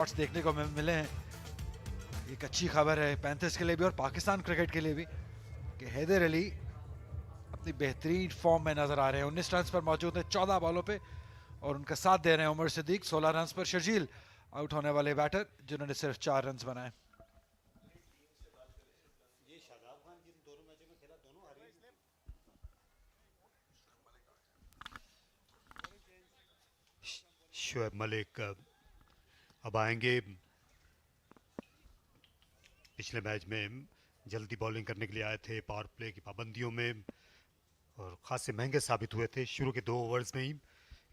Shots देखने को मिले हैं। एक अच्छी खबर है पैंथर्स के लिए भी और पाकिस्तान क्रिकेट के लिए भी कि हैदर अली अपनी बेहतरीन फॉर्म में नजर आ रहे हैं। 19 रन पर मौजूद है 14 बॉलों पे और उनका साथ दे रहे हैं उमर सिद्दीक। 16 रन पर शर्जील आउट होने वाले बैटर जिन्होंने सिर्फ 4 रन बनाए। शोएब मलिक अब आएंगे। पिछले मैच में जल्दी बॉलिंग करने के लिए आए थे पावर प्ले की पाबंदियों में और खासे महंगे साबित हुए थे। शुरू के 2 ओवर्स में ही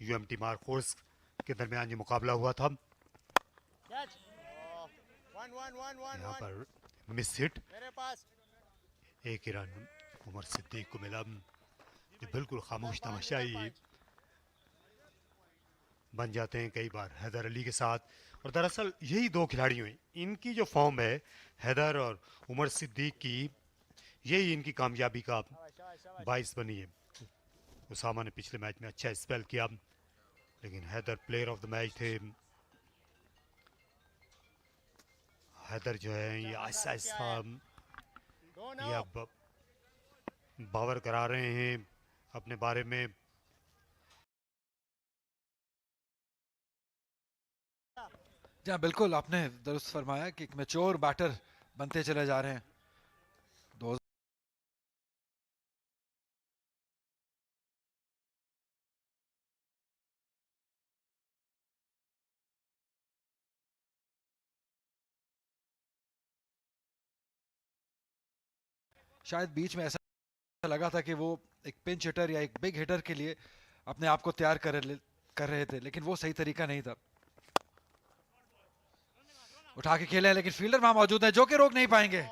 यूएमटी मार्खोर्स के दरमियान ये मुकाबला हुआ था। यहाँ पर मिस हिट, एक ही रन उमर सिद्दीक को मिला। ये बिल्कुल खामोश तमाशाई बन जाते हैं कई बार हैदर अली के साथ। और दरअसल यही 2 खिलाड़ियों हैं, इनकी जो फॉर्म है हैदर और उमर सिद्दीक की, यही इनकी कामयाबी का बाइस बनी है। उसामा ने पिछले मैच में अच्छा स्पेल किया लेकिन Haider player of the match थे। हैदर जो है ये आहिस्ता आहिस्ता ये अब बावर करा रहे हैं अपने बारे में। हाँ बिल्कुल आपने दुरुस्त फरमाया कि एक मैच्योर बैटर बनते चले जा रहे हैं। शायद बीच में ऐसा लगा था कि वो एक पिंच हिटर या एक बिग हिटर के लिए अपने आप को तैयार कर रहे थे, लेकिन वो सही तरीका नहीं था। उठा के खेले लेकिन फील्डर वहां मौजूद है जो कि रोक नहीं पाएंगे।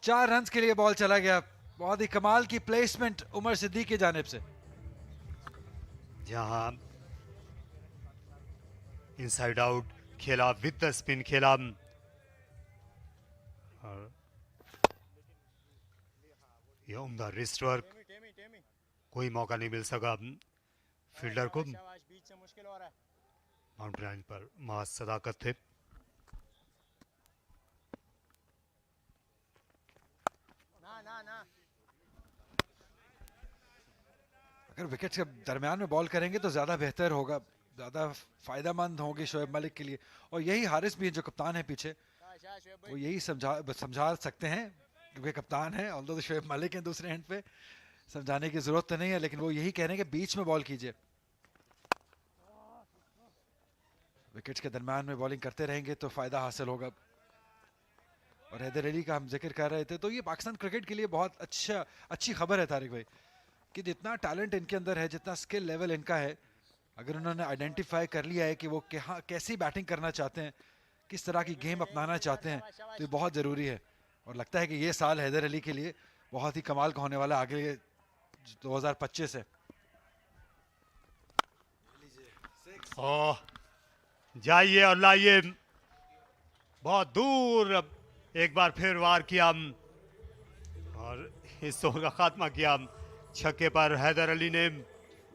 4 रन के लिए बॉल चला गया। बहुत ही कमाल की प्लेसमेंट उमर सिद्दीक की जानिब से, जहां इनसाइड आउट खेला विद द स्पिन खेला और यह उम्दा रिस्ट वर्क, कोई मौका नहीं मिल सका फील्डर को। बाउंड्री लाइन पर महज सदाकत थे। अगर विकेट के दरमियान में बॉल करेंगे तो ज्यादा बेहतर होगा, ज्यादा फायदेमंद होगी शोएब मलिक के लिए। और यही हारिस भी जो कप्तान है पीछे, वो यही समझा सकते हैं क्योंकि कप्तान है। ऑल्दो शोएब मलिक है दूसरे एंड पे, समझाने की जरूरत तो नहीं है, लेकिन वो यही कह रहे हैं कि बीच में बॉल कीजिए। विकेट्स के दरमियान में बॉलिंग करते रहेंगे तो फायदा हासिल होगा। और हैदर अली का हम जिक्र कर रहे थे, तो ये पाकिस्तान क्रिकेट के लिए बहुत अच्छी खबर है तारिक भाई कि जितना टैलेंट इनके अंदर है, जितना स्किल लेवल इनका है, अगर उन्होंने आइडेंटिफाई कर लिया है कि वो कैसी बैटिंग करना चाहते हैं, किस तरह की गेम अपनाना चाहते हैं, तो ये बहुत ज़रूरी है। और लगता है कि ये साल हैदर अली के लिए बहुत ही कमाल का होने वाला आगे 2025 है। जाइए और लाइए, बहुत दूर एक बार फिर वार किया और इस ओवर का खात्मा किया छक्के पर हैदर अली ने,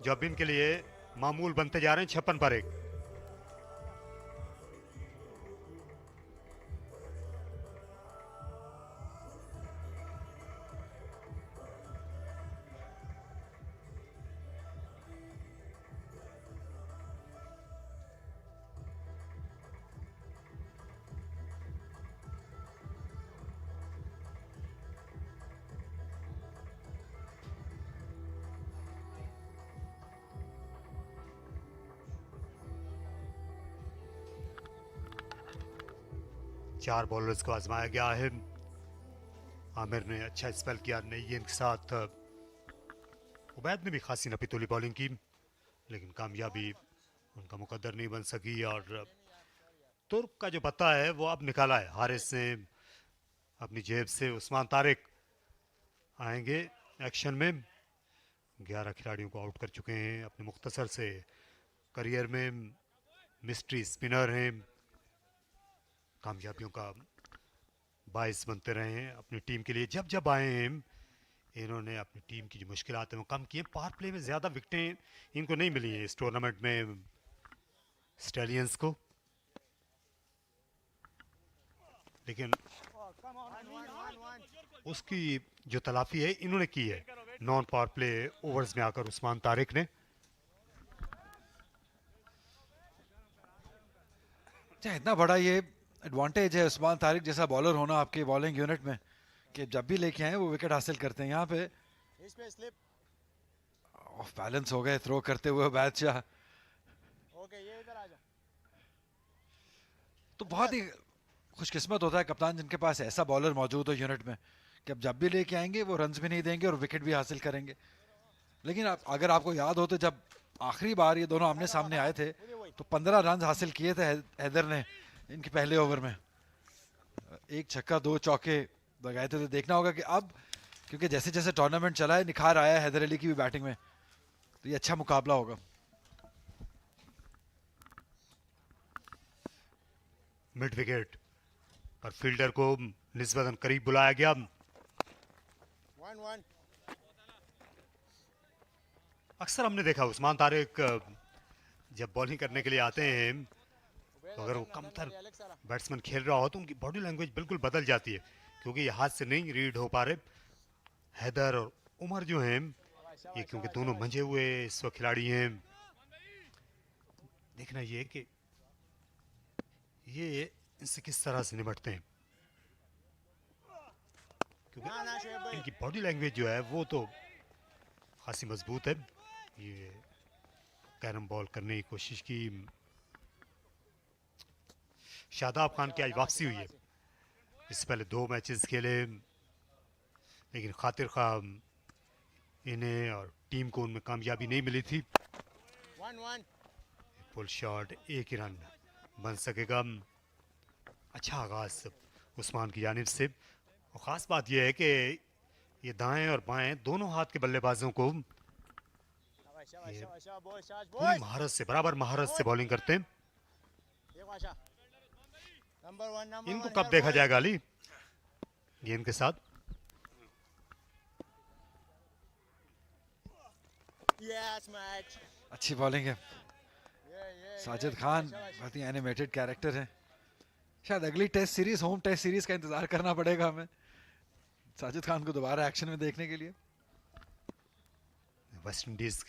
जो अब इनके लिए मामूल बनते जा रहे हैं 56 पर 1। चार बॉलर्स को आजमाया गया है। आमिर ने अच्छा स्पेल किया, नहीं के साथ उबैद ने भी खासी नपीतोली बॉलिंग की लेकिन कामयाबी उनका मुकद्दर नहीं बन सकी। और तुर्क का जो पत्ता है वो अब निकाला है हारिस ने अपनी जेब से। उस्मान तारिक आएंगे एक्शन में। 11 खिलाड़ियों को आउट कर चुके हैं अपने मुख्तसर से करियर में। मिस्ट्री स्पिनर हैं, कामयाबियों का बाइस बनते रहे हैं अपनी टीम के लिए। जब जब आए हैं इन्होंने अपनी टीम की जो मुश्किलात हैं वो कम किए। पावर प्ले में ज़्यादा विकेटें इनको नहीं मिली हैं इस टूर्नामेंट में स्टैलियंस को। लेकिन उसकी जो तलाफी है इन्होंने की है नॉन पावर प्ले ओवर्स में आकर उस्मान तारिक ने। अच्छा, इतना बड़ा ये एडवांटेज है उस्मान तारिक जैसा बॉलर होना आपके बॉलिंग यूनिट में कि जब भी लेके आए वो विकेट हासिल करते हैं। यहाँ पे ऑफ बैलेंस हो गए थ्रो करते हुए बादशाह। तो बहुत ही खुशकिस्मत होता है कप्तान जिनके पास ऐसा बॉलर मौजूद हो यूनिट में कि अब जब भी लेके आएंगे वो रन्स भी नहीं देंगे और विकेट भी हासिल करेंगे। लेकिन अगर आपको याद हो तो जब आखिरी बार ये दोनों आमने सामने आए थे तो 15 रन हासिल किए थे हैदर ने इनके पहले ओवर में, एक छक्का दो चौके लगाए थे। तो देखना होगा कि अब क्योंकि जैसे जैसे टूर्नामेंट चला है निखार आया है हैदर अली की भी बैटिंग में, तो ये अच्छा मुकाबला होगा। मिड विकेट पर फील्डर को निस्बतन करीब बुलाया गया। अक्सर हमने देखा उस्मान तारिक जब बॉलिंग करने के लिए आते हैं तो अगर वो कमतर बैट्समैन खेल रहा हो तो उनकी बॉडी लैंग्वेज बिल्कुल बदल जाती है, क्योंकि ये हाथ से नहीं रीड हो पा रहे। हैदर और उमर जो हैं ये क्योंकि दोनों मंझे हुए इस वक्त खिलाड़ी हैं, देखना ये कि ये इनसे किस तरह से निपटते हैं, क्योंकि इनकी बॉडी लैंग्वेज जो है वो तो खासी मजबूत है। ये कैरम बॉल करने की कोशिश की। शादाब खान की आज वापसी हुई है, इससे पहले 2 मैचेस खेले लेकिन खातिर खा इन्हें और टीम को उनमें कामयाबी नहीं मिली थी। पुल शॉट एक ही रन बन सकेगा। अच्छा आगाज उस्मान की जानिब से, और ख़ास बात यह है कि ये दाएं और बाएं दोनों हाथ के बल्लेबाजों को पूरी महारत से बराबर महारत से बॉलिंग करते हैं। इनको कब देखा जाएगा अली गेंद के साथ? अच्छी बॉलिंग है। साजिद खान बहुत ही एनिमेटेड कैरेक्टर है। शायद अगली test series home test series का इंतजार करना पड़ेगा हमें साजिद खान को दोबारा एक्शन में देखने के लिए। वेस्ट इंडीज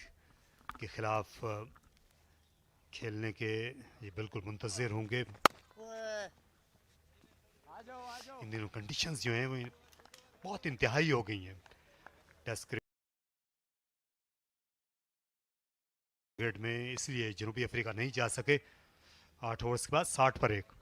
के खिलाफ खेलने के ये बिल्कुल मुंतजिर होंगे। इन दिनों कंडीशंस जो हैं वो बहुत इंतहाई हो गई हैं टेस्ट क्रिकेट में, इसलिए जनूबी अफ्रीका नहीं जा सके। 8 ओवर्स के बाद 60 पर 1।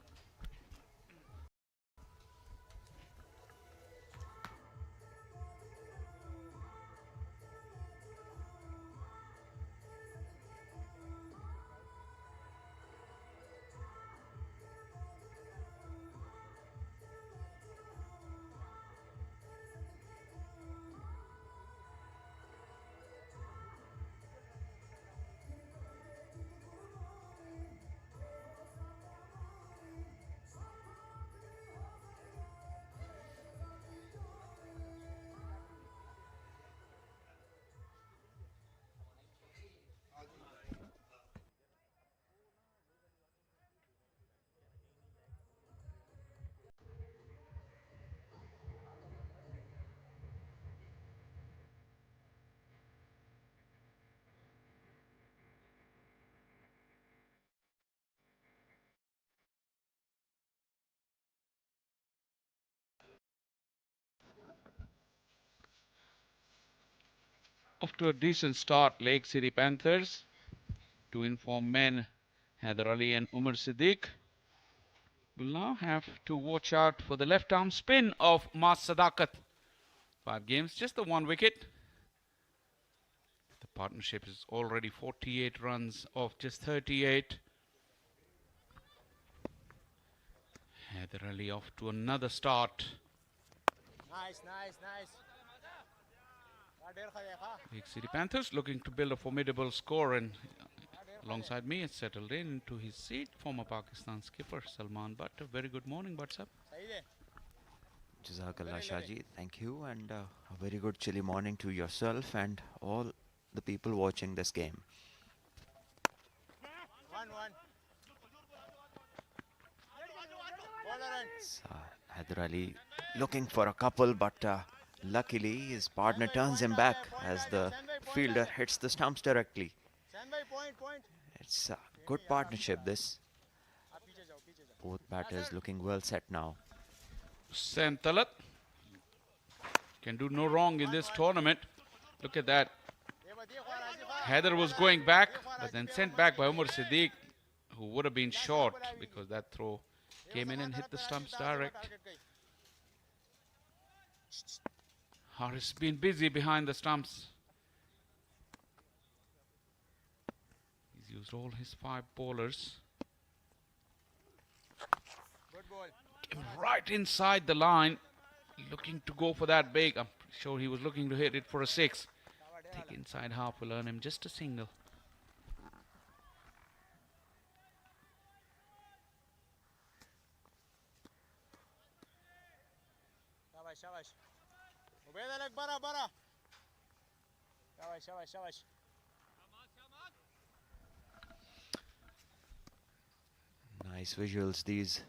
Off to a decent start, Lake City Panthers. To inform men, Haider Ali and Umar Siddiq will now have to watch out for the left arm spin of Mas Sadakat. 5 games, just the 1 wicket. The partnership is already 48 runs off just 38. Haider Ali off to another start. Nice. Lake City Panthers looking to build a formidable score, and alongside me has settled into his seat former Pakistan skipper Salman Butt. A very good morning, Butt sir. Jazakallah Shaji, thank you, and a very good chilly morning to yourself and all the people watching this game. 1-1. Haider Ali looking for a couple, but luckily his partner turns him back as the fielder hits the stumps directly. Stand by point. It's a good partnership, this. आप पीछे जाओ. Both batters looking well set now. Sam Talat can do no wrong in this tournament. Look at that. Haider was going back, but then sent back by Umar Siddiq, who would have been short because that throw came in and hit the stumps direct. Haris been busy behind the stumps. He's used all his 5 bowlers. Good ball. Came right inside the line, looking to go for that big. I'm sure he was looking to hit it for a 6. Thick inside half will earn him just a single. शाबाश. उबैद अलग बरा. शाबाश. Nice visuals these.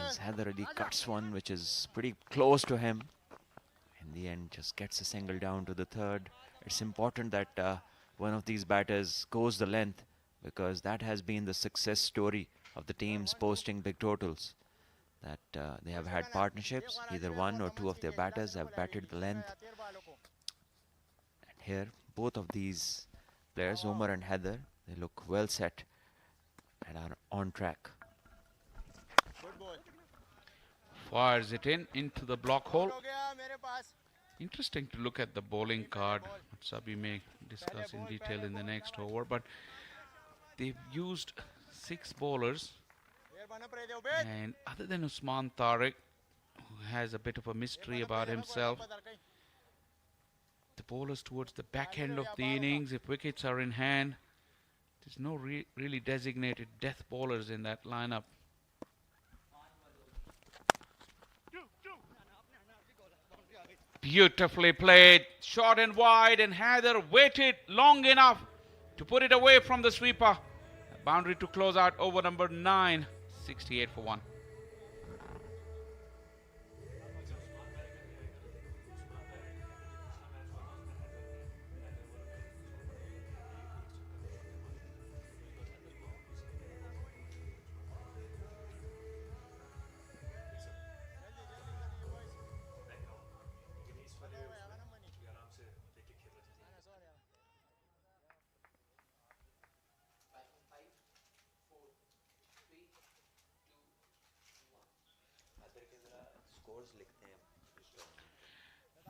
As Haider Ali cuts one which is pretty close to him. In the end, just gets a single down to the third. It's important that one of these batters goes the length, because that has been the success story of the teams posting big totals. That they have had partnerships, either one or two of their batters have batted the length. And here, both of these players, Umar and Haider, they look well set and are on track. Good ball. Fires it into the block hole. हो गया मेरे पास. Interesting to look at the bowling card. Sabi may discuss in detail in the next over, but they've used 6 bowlers, देर बना पड़े दे Ubaid. and other than Usman Tariq, who has a bit of a mystery about himself, the bowlers towards the back end of the innings, if wickets are in hand, there's no really designated death bowlers in that lineup. Beautifully played, short and wide, and Haider waited long enough to put it away from the sweeper. A boundary to close out over number 9, 68 for 1.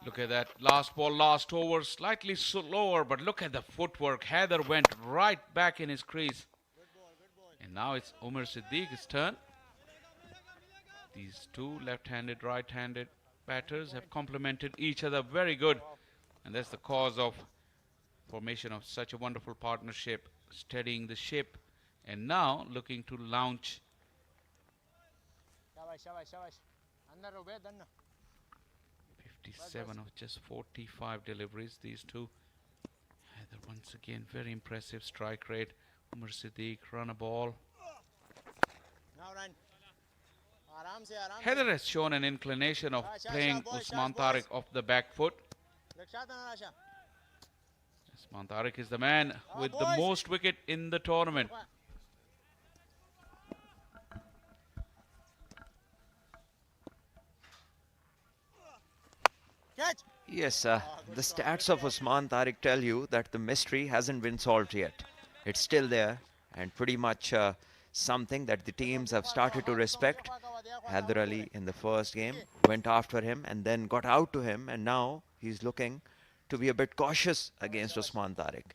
Look at that last ball, last over, slightly slower, but look at the footwork. Haider went right back in his crease. And now it's Umar Siddique's turn. These two left-handed, right-handed batters have complemented each other very good. And that's the cause of formation of such a wonderful partnership, steadying the ship. And now looking to launch. शाबाश. अंदर उबैद अंदर. 57 of just 45 deliveries, these two. Haider once again, very impressive strike rate. Umar Siddiq run a ball. Now run. आराम से. Haider has shown an inclination of playing Usman Tariq off the back foot. रक्षा तनाशा. Usman Tariq is the man with the most wicket in the tournament. Catch. Yes, the stats of Usman Tariq tell you that the mystery hasn't been solved yet. It's still there, and pretty much something that the teams have started to respect. Haider Ali in the first game went after him and then got out to him, and now he's looking to be a bit cautious against Usman Tariq.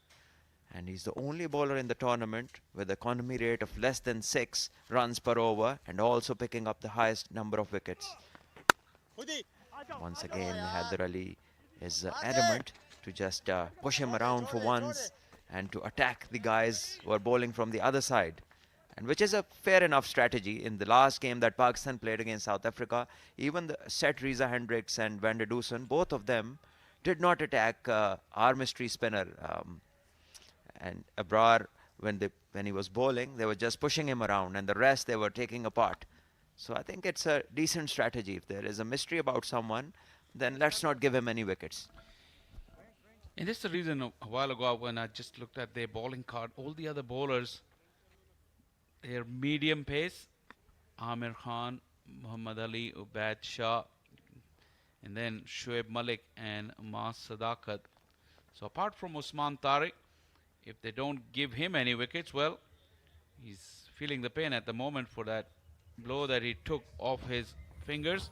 And he's the only bowler in the tournament with an economy rate of less than 6 runs per over, and also picking up the highest number of wickets. खुदी. Once again, Haider Ali is adamant to just push him around for once and to attack the guys who are bowling from the other side. And which is a fair enough strategy. In the last game that Pakistan played against South Africa, even the set Reza Hendricks and Van der Dusen, both of them did not attack our mystery spinner. And Abrar, when he was bowling, they were just pushing him around, and the rest they were taking apart. So I think it's a decent strategy. If there is a mystery about someone, then let's not give him any wickets. And that's the reason a while ago when I just looked at their bowling card, all the other bowlers, their medium pace, Amir Khan, Muhammad Ali, Ubaid Shah, and then Shoaib Malik and Mas Sadakat. So apart from Usman Tariq, if they don't give him any wickets, well, he's feeling the pain at the moment for that blow that he took off his fingers.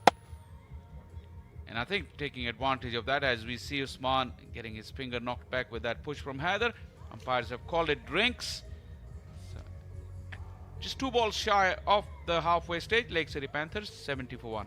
And I think taking advantage of that, as we see Usman getting his finger knocked back with that push from Haider. Umpires have called it drinks. So, just 2 balls shy of the halfway stage. Lake City Panthers 70 for 1.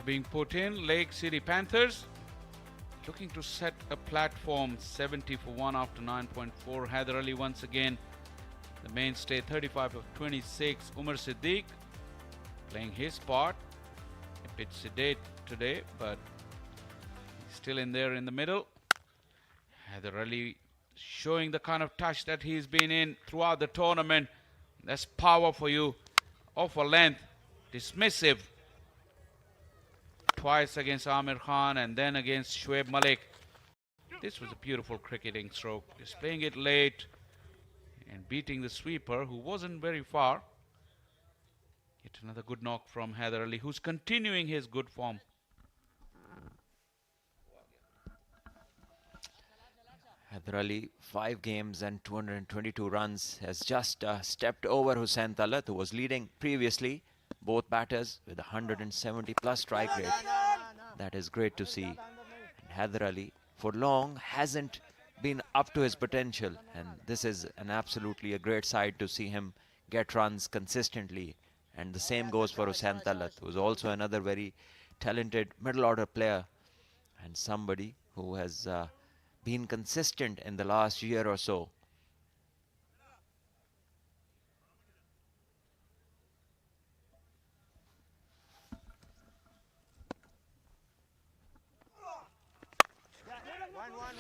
Being put in, Lake City Panthers looking to set a platform 70 for 1 after 9.4. Haider Ali once again the mainstay, 35 of 26. Umar Siddiq playing his part, a bit sedate today, but he's still in there in the middle. Haider Ali showing the kind of touch that he's been in throughout the tournament. That's power for you, off a length, dismissive. Twice against Amir Khan and then against Shoaib Malik. This was a beautiful cricketing stroke. Just playing it late and beating the sweeper who wasn't very far. Yet another good knock from Haider Ali, who's continuing his good form. Haider Ali, 5 games and 222 runs, has just stepped over Hussain Talat, who was leading previously. Both batters with 170 plus strike rate. That is great to see. And Haider Ali for long hasn't been up to his potential, and this is an absolutely a great side to see him get runs consistently. And the same goes for Hussain Talat, who is also another very talented middle order player and somebody who has been consistent in the last year or so.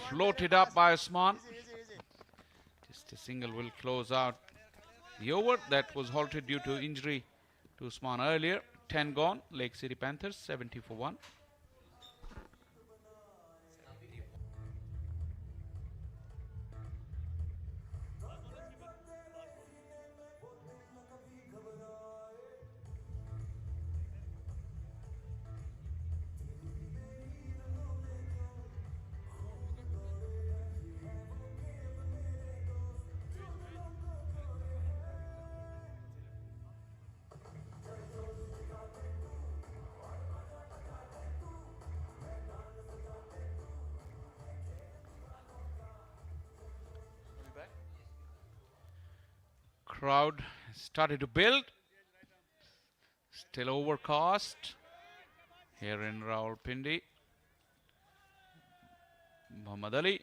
Floated up by Usman. The single will close out the over that was halted due to injury to Usman earlier. 10 gone. Lake City Panthers 70 for 1. Crowd started to build. Still overcast here in Rawalpindi. Muhammad Ali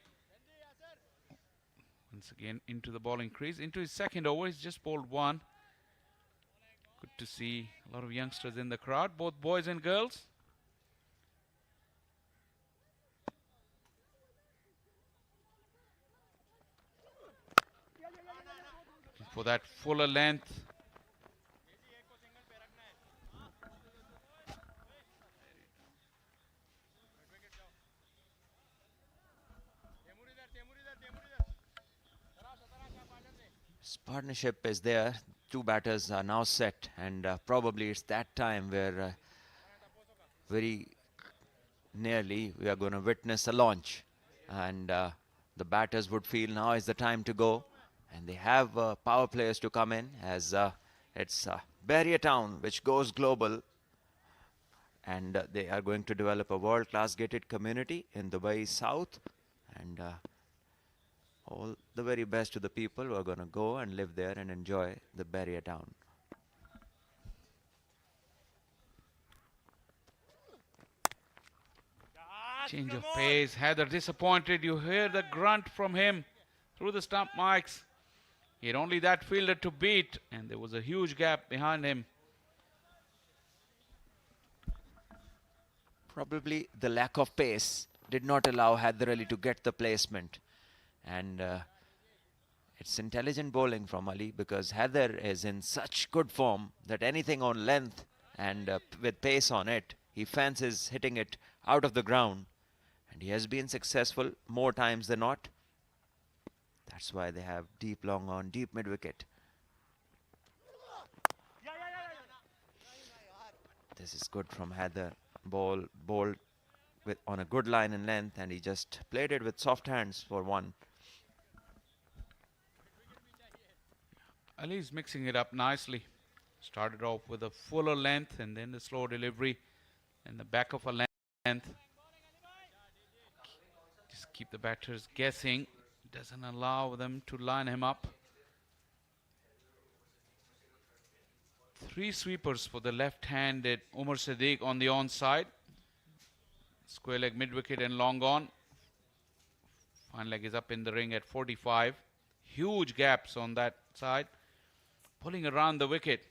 once again into the bowling crease. Into his second over, he's just bowled one. Good to see a lot of youngsters in the crowd, both boys and girls. For that fuller length. This partnership is there. Two batters are now set, and probably it's that time where very nearly we are going to witness a launch, and the batters would feel now is the time to go, and they have power players to come in, as it's Barrier Town which goes global, and they are going to develop a world-class gated community in Dubai South, and all the very best to the people who are going to go and live there and enjoy the Barrier Town. Change of pace. Heather disappointed. You hear the grunt from him through the stump mics. He had only that fielder to beat, and there was a huge gap behind him. Probably the lack of pace did not allow Heather Ali to get the placement, and it's intelligent bowling from Ali, because Heather is in such good form that anything on length and with pace on it, he fancies hitting it out of the ground, and he has been successful more times than not. That's why they have deep long on, deep mid wicket. This is good from Heather. Bowled with on a good line and length, and he just played it with soft hands for one. Ali is mixing it up nicely. Started off with a fuller length and then the slow delivery and the back of a length. Just keep the batters guessing. Doesn't allow them to line him up. 3 sweepers for the left-handed Umar Siddiq on the onside. Square leg mid-wicket and long on. Fine leg is up in the ring at 45. Huge gaps on that side. Pulling around the wicket.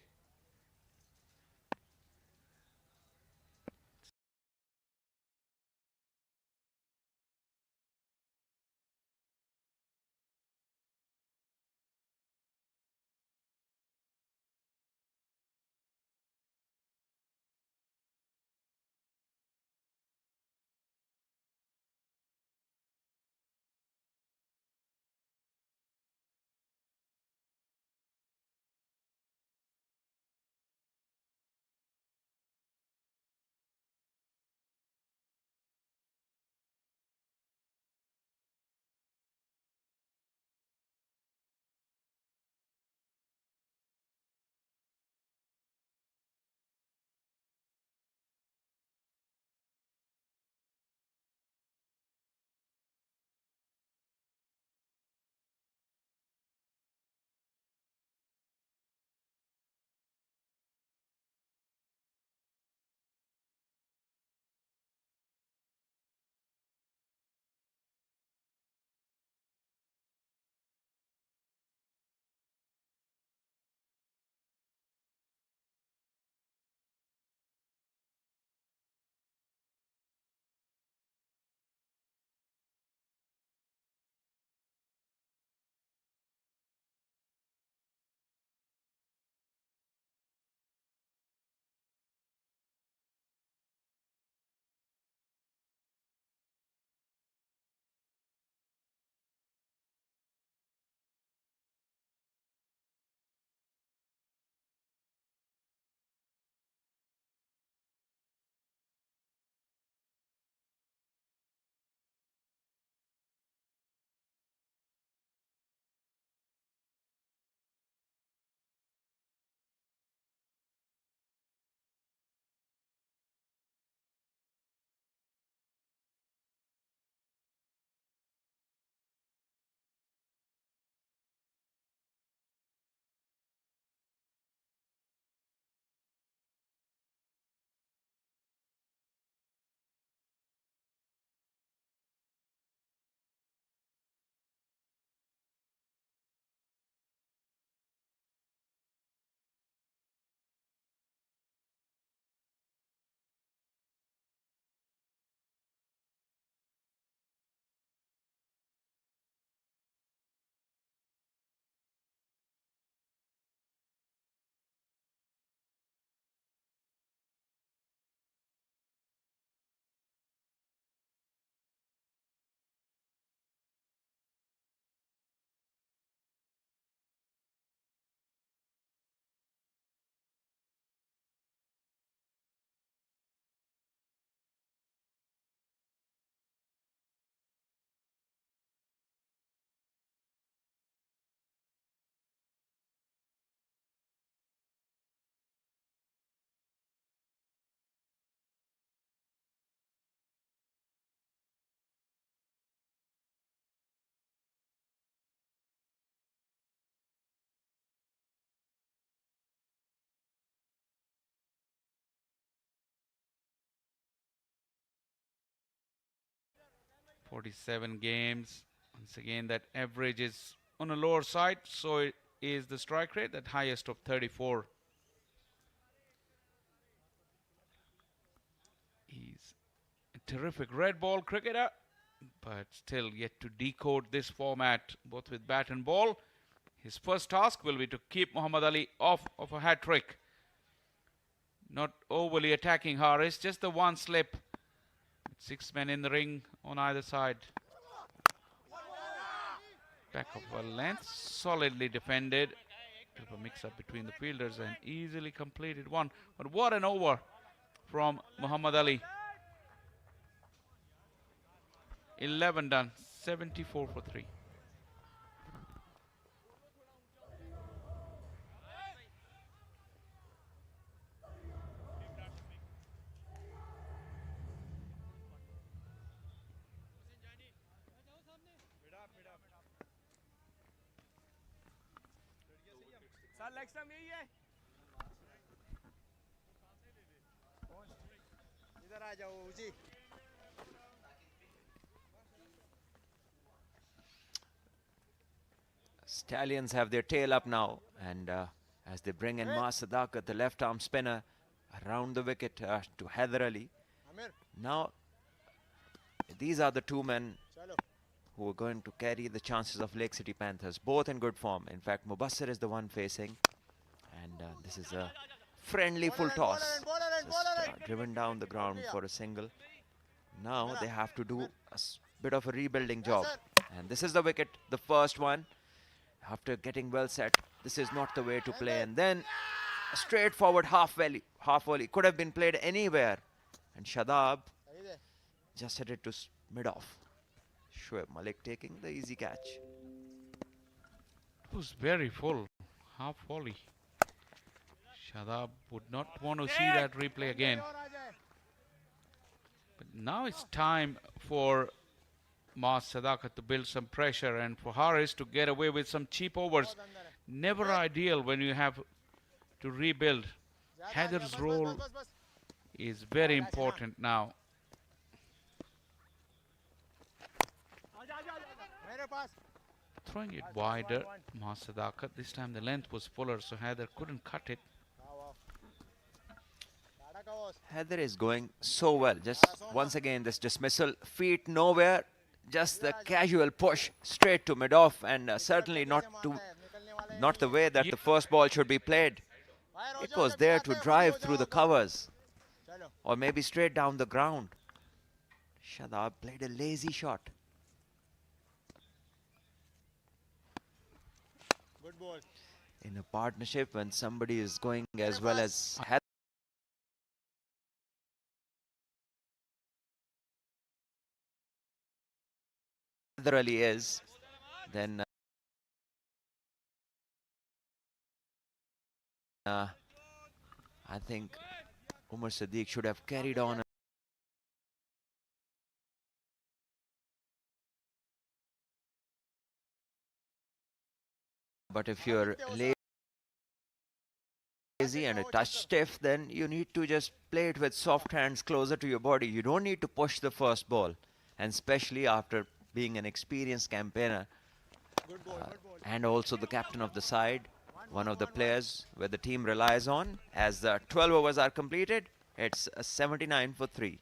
47 games. Once again, that average is on a lower side, so it is the strike rate at highest of 34. He's a terrific red ball cricketer, but still yet to decode this format, both with bat and ball. His first task will be to keep Muhammad Ali off of a hat trick. Not overly attacking Haris, just the one slip. 6 men in the ring on either side. Back of a length, solidly defended. Bit of a mix-up between the fielders and easily completed one. But what an over from Muhammad Ali. 11 done, 74 for 3. Sir leg stump यही है इधर आ जाओ जी Stallions have their tail up now, and as they bring in Sadakat, the left arm spinner, around the wicket to Haider Ali. Now, these are the two men who are going to carry the chances of Lake City Panthers, both in good form. In fact, Mubassir is the one facing, and this is a friendly full toss. Just driven down the ground for a single. Now they have to do a bit of a rebuilding job, and this is the wicket, the first one. After getting well set, this is not the way to play, and then a straightforward half volley could have been played anywhere, and Shadab just hit it to mid-off. Shoaib Malik taking the easy catch. It was very full, half volley. Shadab would not want to see that replay again. But now it's time for Sadakat to build some pressure and for Haris to get away with some cheap overs. Never ideal when you have to rebuild. Haider's role is very important now. Throwing it wider, Sadakat. This time the length was fuller, so Haider couldn't cut it. Haider is going so well. Just once again, this dismissal, feet nowhere. Just the casual push straight to mid-off, and certainly not the way that the first ball should be played. It was there to drive through the covers, or maybe straight down the ground. Shadab played a lazy shot. Good ball. In a partnership, when somebody is going as well as Haider Ali is, then I think Umar Siddique should have carried on. But if you're lazy and a touch stiff, then you need to just play it with soft hands closer to your body. You don't need to push the first ball, and especially after being an experienced campaigner and also the captain of the side, one of the players where the team relies on. As the 12 overs are completed, it's a 79 for 3.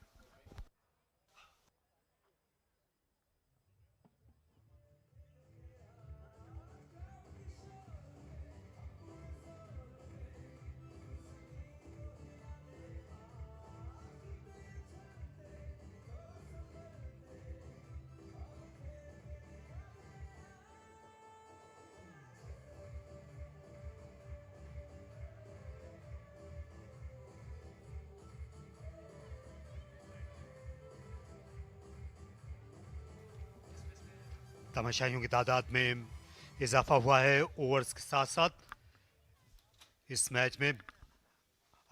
तमाशाइयों की तादाद में इजाफा हुआ है overs के साथ साथ। इस मैच में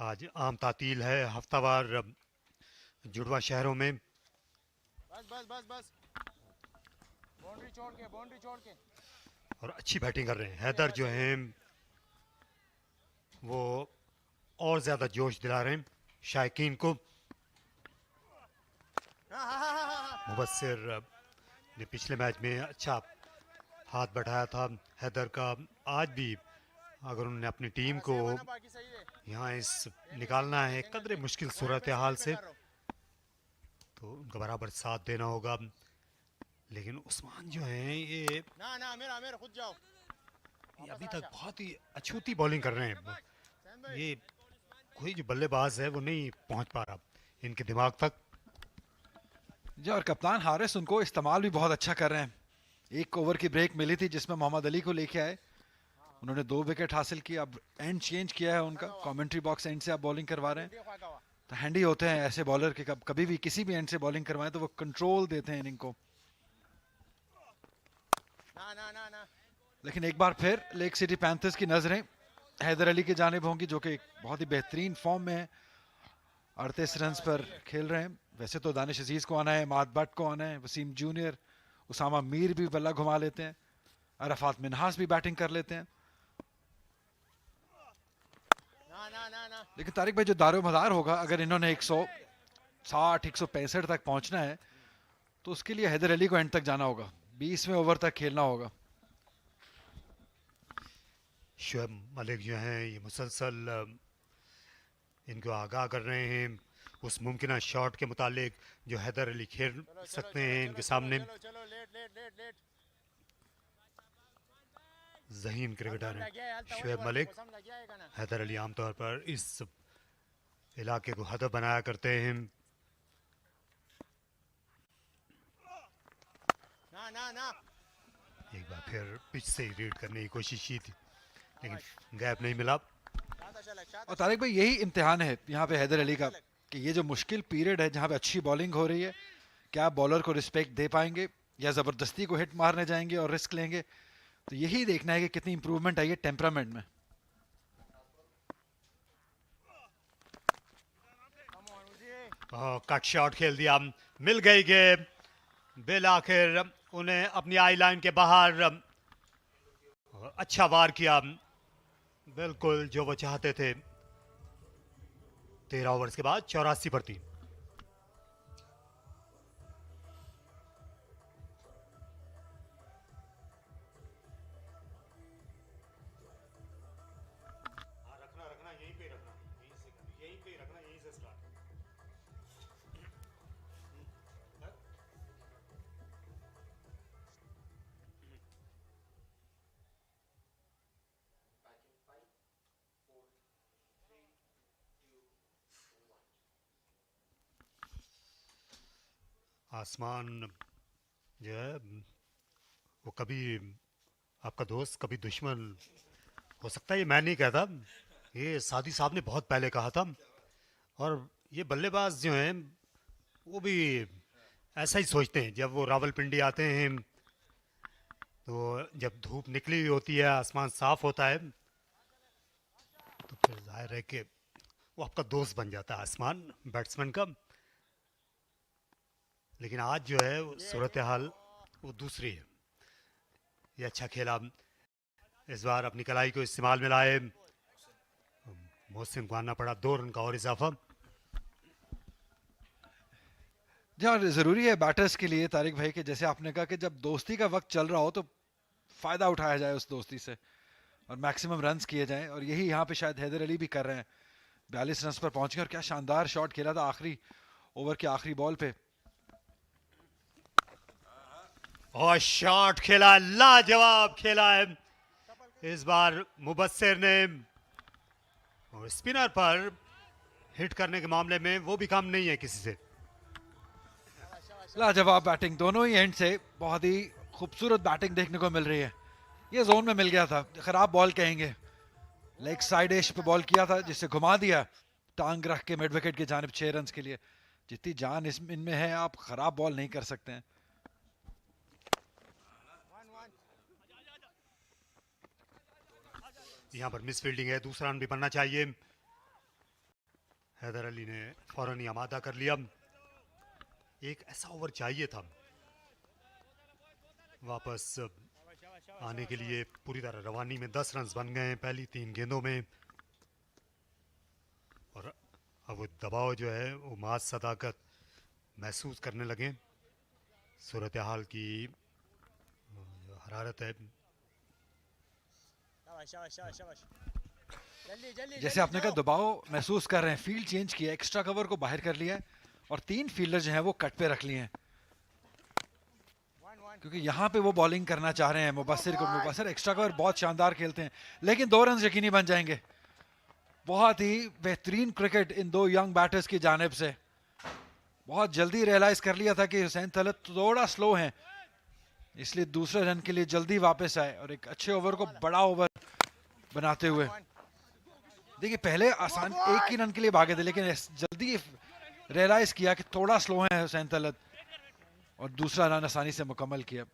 आज आम तातील है हफ्तावार जुड़वा शहरों में। बस बाउंड्री छोड़ के और अच्छी बैटिंग कर रहे हैं। हैदर जो हैं वो और ज़्यादा जोश दिला रहे हैं शायकीन को। मुबस्सिर ने पिछले मैच में अच्छा हाथ बढ़ाया था हैदर का। आज भी अगर उन्होंने अपनी टीम को बाकी सही है। यहाँ इस निकालना है कदरे मुश्किल सूरत हाल से, तो उनका बराबर साथ देना होगा। लेकिन उस्मान जो हैं ये ना ना मेरा मेरा खुद जाओ। अभी तक बहुत ही अछूती बॉलिंग कर रहे हैं। ये कोई जो बल्लेबाज है वो नहीं पहुंच पा रहा इनके दिमाग तक। जी, और कप्तान हारिस उनको इस्तेमाल भी बहुत अच्छा कर रहे हैं। एक ओवर की ब्रेक मिली थी जिसमें मोहम्मद अली को लेके आए, उन्होंने 2 विकेट हासिल किए। अब एंड चेंज किया है उनका, कमेंट्री बॉक्स एंड से आप बॉलिंग करवा रहे हैं। तो हैंडी होते हैं ऐसे बॉलर के, कभी भी किसी भी एंड से बॉलिंग करवाएं तो वो कंट्रोल देते हैं इनिंग को। ना ना ना ना लेकिन एक बार फिर लेक सिटी पैंथर्स की नजरें हैदर अली की जानिब होंगी, जो कि बहुत ही बेहतरीन फॉर्म में है, 38 रन पर खेल रहे हैं। वैसे तो दानिश अजीज को आना है, माद भट्ट को आना है, वसीम जूनियर, उसामा मीर भी बल्ला घुमा लेते हैं, अरफात मिनहास भी बैटिंग कर लेते हैं। ना ना ना ना लेकिन तारिक भाई, जो दारोमदार होगा, अगर इन्होंने 160 165 तक पहुंचना है तो उसके लिए हैदर अली को एंड तक जाना होगा, 20वें ओवर तक खेलना होगा। शुएब मलिक जो हैं ये मुसलसल इनको आगाह कर रहे हैं उस मुमकिन शॉट के मुतालिक जो हैदर अली खेल सकते हैं इनके सामने। चलो चलो लेट लेट लेट लेट ज़हीन क्रिकेटर हैं शुएब मलिक। हैदर अली आमतौर पर इस इलाके को हदफ बनाया करते हैं। ना ना ना एक बार फिर पिच से रीड करने की कोशिश की थी लेकिन गैप नहीं मिला। और तारिक भाई, यही इम्तिहान है यहाँ पे हैदर अली का कि ये जो मुश्किल पीरियड है जहाँ पे अच्छी बॉलिंग हो रही है, क्या आप बॉलर को रिस्पेक्ट दे पाएंगे या ज़बरदस्ती को हिट मारने जाएंगे और रिस्क लेंगे। तो यही देखना है कि कितनी इंप्रूवमेंट आई है टेम्परामेंट में। कट शॉट खेल दिया, मिल गई गेम। बिल आखिर उन्हें अपनी आई लाइन के बाहर अच्छा वार किया, बिल्कुल जो वो चाहते थे। 13 ओवर्स के बाद 84 पर 3। आसमान जो है वो कभी आपका दोस्त कभी दुश्मन हो सकता है, ये मैं नहीं कहता, ये सादी साहब ने बहुत पहले कहा था। और ये बल्लेबाज जो हैं वो भी ऐसा ही सोचते हैं। जब वो रावलपिंडी आते हैं तो जब धूप निकली हुई होती है, आसमान साफ होता है, तो फिर जाहिर है कि वो आपका दोस्त बन जाता है आसमान बैट्समैन का। लेकिन आज जो है सूरत हाल वो दूसरी है। ये अच्छा खेला, इस बार अपनी कलाई को इस्तेमाल में लाए, मोहसिन को आना पड़ा 2 रन का और इजाफा। जी हाँ, ज़रूरी है बैटर्स के लिए तारिक भाई कि जैसे आपने कहा कि जब दोस्ती का वक्त चल रहा हो तो फ़ायदा उठाया जाए उस दोस्ती से और मैक्सिमम रन्स किए जाएं, और यही यहाँ पे शायद हैदर अली भी कर रहे हैं। 42 रन पर पहुंच गए और क्या शानदार शॉट खेला था आखिरी ओवर के आखिरी बॉल पे। और शॉट खेला, लाजवाब खेला है इस बार मुबस्सिर ने। और स्पिनर पर हिट करने के मामले में वो भी काम नहीं है किसी से। लाजवाब बैटिंग दोनों ही एंड से, बहुत ही खूबसूरत बैटिंग देखने को मिल रही है। ये जोन में मिल गया था, खराब बॉल कहेंगे, लेग साइड एश पे बॉल किया था जिससे घुमा दिया टांग रख के मिड विकेट की जानिब 6 रन के लिए। जितनी जान इनमें है आप खराब बॉल नहीं कर सकते हैं। यहाँ पर मिस फील्डिंग है, दूसरा रन भी बनना चाहिए। हैदर अली ने फौरन ही आमादा कर लिया। एक ऐसा ओवर चाहिए था वापस आने के लिए। पूरी तरह रवानी में 10 रन बन गए हैं पहली 3 गेंदों में। और अब वो दबाव जो है वो मास सदाकत महसूस करने लगे। सूरत हाल की जो हरारत है, शाबाश शाबाश शाबाश शाबाश जल्दी जल्दी जैसे जल्दी आपने कहा जाओ। दबाव महसूस कर रहे हैं, फील्ड चेंज किया, एक्स्ट्रा कवर को बाहर कर लिया है और 3 फील्डर जो हैं वो कट पे रख लिए हैं, 1-1 क्योंकि यहाँ पे वो बॉलिंग करना चाह रहे हैं मुबस्सिर को। मुबस्सिर एक्स्ट्रा कवर बहुत शानदार खेलते हैं, लेकिन 2 रन यकीनी बन जाएंगे। बहुत ही बेहतरीन क्रिकेट इन 2 यंग बैटर्स की जानिब से। बहुत जल्दी रियलाइज कर लिया था कि हुसैन तलत थोड़ा स्लो हैं, इसलिए दूसरे रन के लिए जल्दी वापस आए और एक अच्छे ओवर को बड़ा ओवर बनाते हुए। 1 देखिए पहले आसान एक ही रन के लिए भागे थे, लेकिन जल्दी रियलाइज किया कि थोड़ा स्लो है हुसैन तलत और दूसरा रन आसानी से मुकम्मल किया।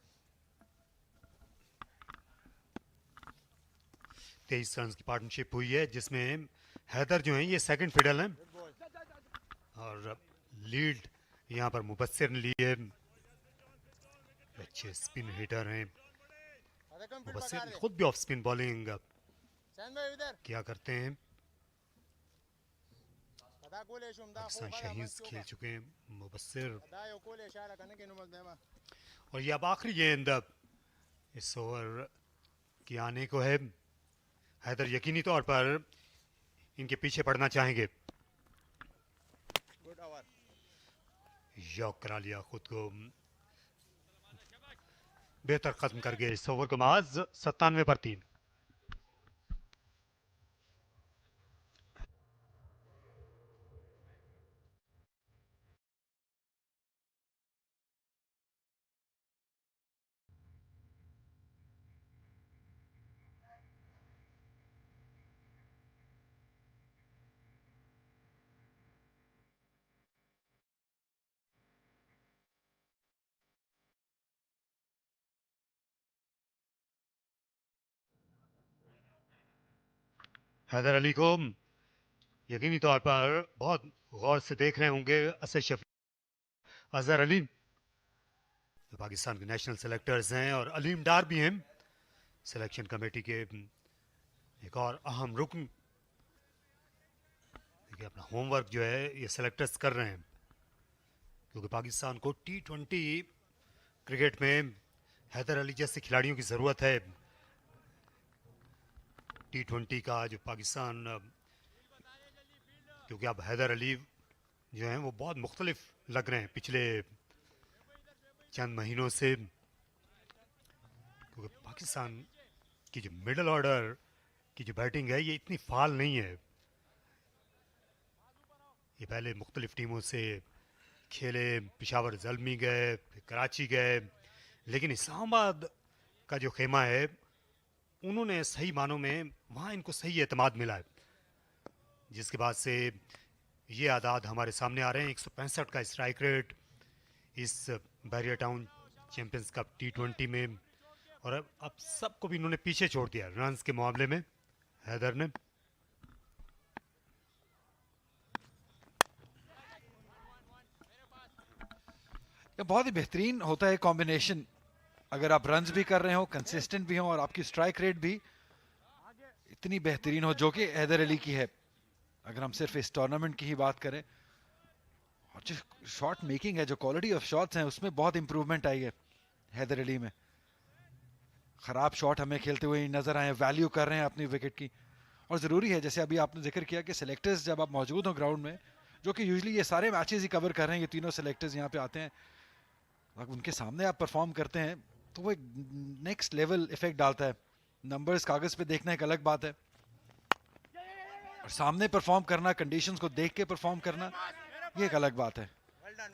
23 रन की पार्टनरशिप हुई है, जिसमें हैदर जो हैं ये सेकंड फिडल हैं और लीड यहाँ पर मुबस्सिर ने ली है। अच्छे स्पिन हिटर हैं अरे कंप्लीट मुबस्सिर, पकड़ दे खुद भी ऑफ स्पिन बॉलिंग सैन भाई उधर किया करते हैं। पता कोले शुमदा पाकिस्तान शाहीन्स खेल चुके हैं मुबस्सिर, पता यो कोले इशारा करने के नुमल देवा और ये अब आखिरी गेंद इस ओवर की आने को है। हैदर यकीनी तौर पर इनके पीछे पड़ना चाहेंगे। गुड ओवर यॉक करा लिया खुद को, बेहतर खत्म कर गए इस ओवर को महज 97 पर 3। हैदर अली को यकीनी तौर पर बहुत गौर से देख रहे होंगे असद शफी, अजहर अली जो पाकिस्तान के नेशनल सेलेक्टर्स हैं और अलीम डार भी हैं सिलेक्शन कमेटी के एक और अहम रुकन। देखिए अपना होमवर्क जो है ये सेलेक्टर्स कर रहे हैं, क्योंकि पाकिस्तान को T20 क्रिकेट में हैदर अली जैसे खिलाड़ियों की ज़रूरत है। T20 का जो पाकिस्तान, क्योंकि अब हैदर अली जो हैं वो बहुत मुख्तलिफ लग रहे हैं पिछले चंद महीनों से, क्योंकि पाकिस्तान की जो मिडल ऑर्डर की जो बैटिंग है ये इतनी फाल नहीं है। ये पहले मुख्तलिफ टीमों से खेले, पेशावर ज़ल्मी गए, फिर कराची गए, लेकिन इस्लामाबाद का जो खेमा है उन्होंने सही मानों में वहाँ इनको सही एतमाद मिला है, जिसके बाद से ये आदाद हमारे सामने आ रहे हैं। 165 का स्ट्राइक रेट इस barrier town champions cup T20 में, और अब सबको भी इन्होंने पीछे छोड़ दिया रन्स के मामले में हैदर ने। ये बहुत ही बेहतरीन होता है कॉम्बिनेशन, अगर आप रन्स भी कर रहे हो, कंसिस्टेंट भी हो और आपकी स्ट्राइक रेट भी इतनी बेहतरीन हो, जो कि हैदर अली की है। अगर हम सिर्फ इस टूर्नामेंट की ही बात करें, और जो शॉट मेकिंग है, जो क्वालिटी ऑफ शॉट्स हैं, उसमें बहुत इंप्रूवमेंट आई है हैदर अली में। खराब शॉट हमें खेलते हुए नजर आए, वैल्यू कर रहे हैं अपनी विकेट की। और ज़रूरी है, जैसे अभी आपने जिक्र किया कि सेलेक्टर्स जब आप मौजूद हो ग्राउंड में, जो कि यूजुअली ये सारे मैचेस ही कवर कर रहे हैं, ये तीनों सेलेक्टर्स यहाँ पे आते हैं, अगर उनके सामने आप परफॉर्म करते हैं तो वो एक नेक्स्ट लेवल इफेक्ट डालता है। नंबर्स कागज पे देखना एक अलग बात है, और सामने परफॉर्म करना, कंडीशंस को देख के परफॉर्म करना, ये एक अलग बात है।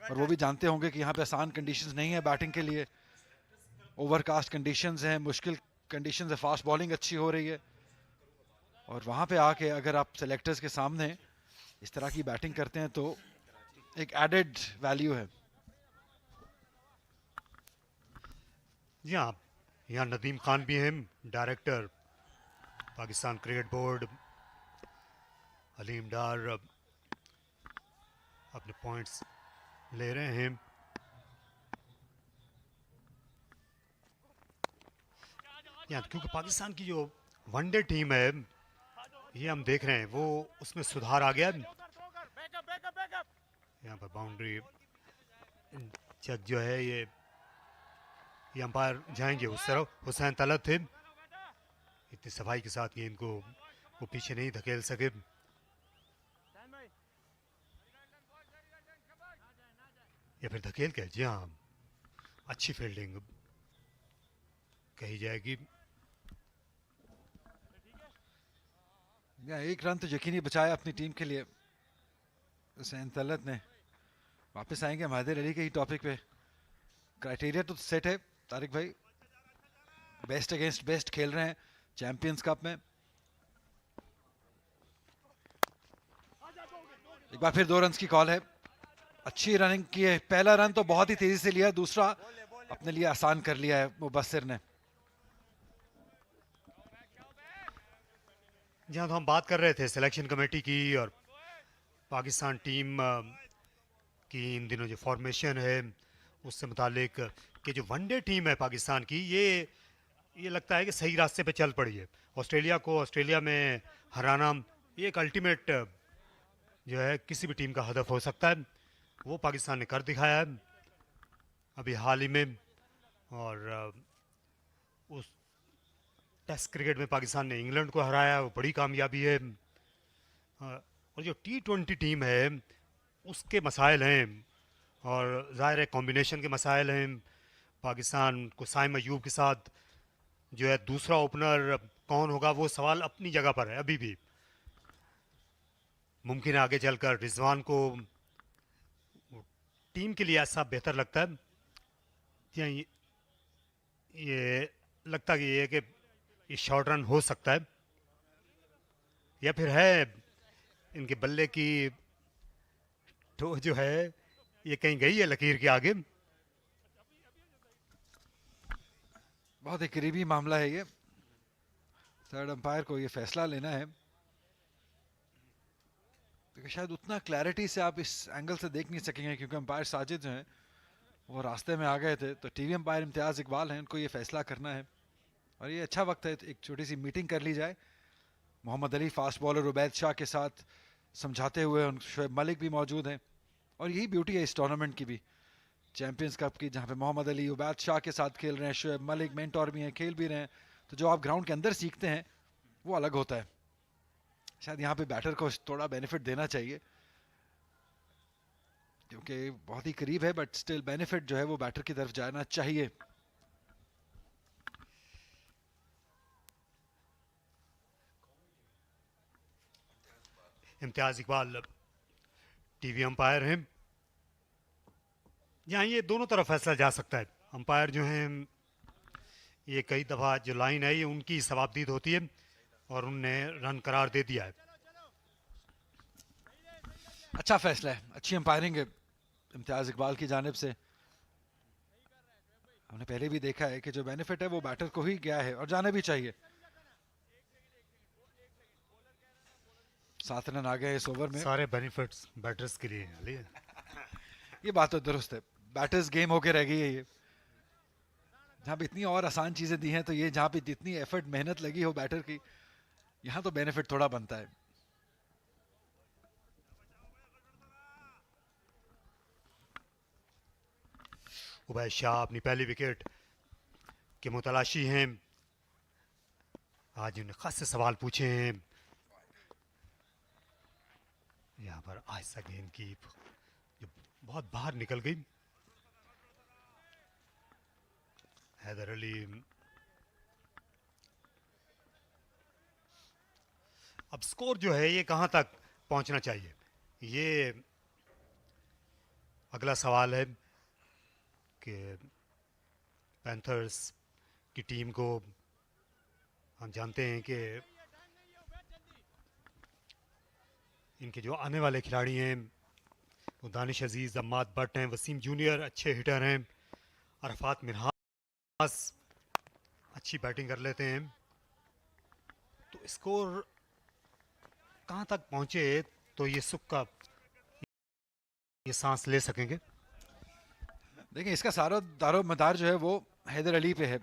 और वो भी जानते होंगे कि यहाँ पे आसान कंडीशंस नहीं है बैटिंग के लिए, ओवरकास्ट कंडीशंस हैं, मुश्किल कंडीशंस है, फास्ट बॉलिंग अच्छी हो रही है, और वहाँ पे आके अगर आप सेलेक्टर्स के सामने इस तरह की बैटिंग करते हैं तो एक एडेड वैल्यू है। जी हाँ, यहाँ नदीम खान भी हैं director Pakistan cricket board. Aleem Dar अपने पॉइंट्स ले रहे हैं। यहाँ क्योंकि पाकिस्तान की जो वनडे टीम है ये हम देख रहे हैं वो उसमें सुधार आ गया। यहाँ पर बाउंड्री चेक जो है ये ये अंपायर जाएंगे उस तरफ, हुसैन तलब थे, इतनी सफाई के साथ गेंद को वो पीछे नहीं धकेल सके। या फिर धकेल के, जी हाँ, अच्छी फील्डिंग कही जाएगी। एक रन तो यकीनी बचाया अपनी टीम के लिए हुसैन तलत ने। वापस आएंगे हम हैदर अली के ही टॉपिक पे। क्राइटेरिया तो सेट है तारिक भाई, बेस्ट अगेंस्ट बेस्ट खेल रहे हैं चैंपियंस कप में। एक बार फिर 2 रन की कॉल है, अच्छी रनिंग की है। पहला रन तो बहुत ही तेजी से लिया, दूसरा अपने लिए आसान कर लिया है मुबस्सिर ने। जहाँ तो हम बात कर रहे थे सिलेक्शन कमेटी की और पाकिस्तान टीम की इन दिनों जो फॉर्मेशन है उससे मुतालिक कि जो वनडे टीम है पाकिस्तान की, ये लगता है कि सही रास्ते पे चल पड़ी है। ऑस्ट्रेलिया को ऑस्ट्रेलिया में हराना ये एक अल्टीमेट जो है किसी भी टीम का हदफ हो सकता है, वो पाकिस्तान ने कर दिखाया है अभी हाल ही में। और उस टेस्ट क्रिकेट में पाकिस्तान ने इंग्लैंड को हराया, वो बड़ी कामयाबी है। और जो T20 टीम है उसके मसाइल हैं, और ज़ाहिर है कॉम्बिनेशन के मसाइल हैं। पाकिस्तान को साइम अयूब के साथ जो है दूसरा ओपनर कौन होगा, वो सवाल अपनी जगह पर है अभी भी। मुमकिन है आगे चलकर रिजवान को टीम के लिए ऐसा बेहतर लगता है, या ये लगता कि ये कि ये शॉर्ट रन हो सकता है, या फिर है इनके बल्ले की तो जो है ये कहीं गई है लकीर के आगे। बहुत ही करीबी मामला है ये, थर्ड अंपायर को ये फैसला लेना है। तो शायद उतना क्लैरिटी से आप इस एंगल से देख नहीं सकेंगे क्योंकि अंपायर साजिद जो हैं वो रास्ते में आ गए थे। तो टीवी अंपायर इम्तियाज इकबाल हैं, उनको ये फैसला करना है और ये अच्छा वक्त है एक छोटी सी मीटिंग कर ली जाए। मोहम्मद अली फास्ट बॉलर उबैद शाह के साथ समझाते हुए, शोएब मलिक भी मौजूद हैं। और यही ब्यूटी है इस टूर्नामेंट की भी, चैंपियंस कप की, जहाँ पे मोहम्मद अली उबैद शाह के साथ खेल रहे हैं, शोएब मलिक मेंटोर भी हैं, खेल भी रहे हैं। तो जो आप ग्राउंड के अंदर सीखते हैं वो अलग होता है। शायद यहाँ पे बैटर को थोड़ा बेनिफिट देना चाहिए क्योंकि बहुत ही करीब है, बट स्टिल बेनिफिट जो है वो बैटर की तरफ जाना चाहिए। इम्तियाज इकबाल टीवी अंपायर हैं, यहाँ ये दोनों तरफ फैसला जा सकता है। अंपायर जो हैं ये कई दफ़ा जो लाइन है ये उनकी सवाबदीद होती है और उनने रन करार दे दिया है। अच्छा फैसला है, अच्छी अंपायरिंग है इम्तियाज इकबाल की जानिब से। हमने पहले भी देखा है कि जो बेनिफिट है वो बैटर को ही गया है और जाना भी चाहिए। 7 रन आ गए इस ओवर में, सारे बेनिफिट्स बैटर्स के लिए हैं। ये बात तो दुरुस्त है, बैटर्स गेम होके रह गई है ये। जहाँ पे इतनी और आसान चीजें दी हैं तो ये जहाँ पे जितनी एफर्ट मेहनत लगी हो बैटर की, यहाँ तो बेनिफिट थोड़ा बनता है। उबैद शाह अपनी पहली विकेट के मुतलाशी हैं। आज उन्हें खास से सवाल पूछे हैं। यहाँ पर आहिस्ता गेंद की जो बहुत बाहर निकल गई। हैदर अली अब स्कोर जो है ये कहां तक पहुंचना चाहिए, ये अगला सवाल है कि पैंथर्स की टीम को हम जानते हैं कि इनके जो आने वाले खिलाड़ी हैं वो दानिश अजीज, अम्माद भट्ट हैं, वसीम जूनियर अच्छे हिटर हैं, अरफात मिन्हास अच्छी बैटिंग कर लेते हैं। तो स्कोर कहां तक पहुंचे तो ये सुख का ये सांस ले सकेंगे। देखिए इसका सारा दारो मदार जो है वो हैदर अली पे है।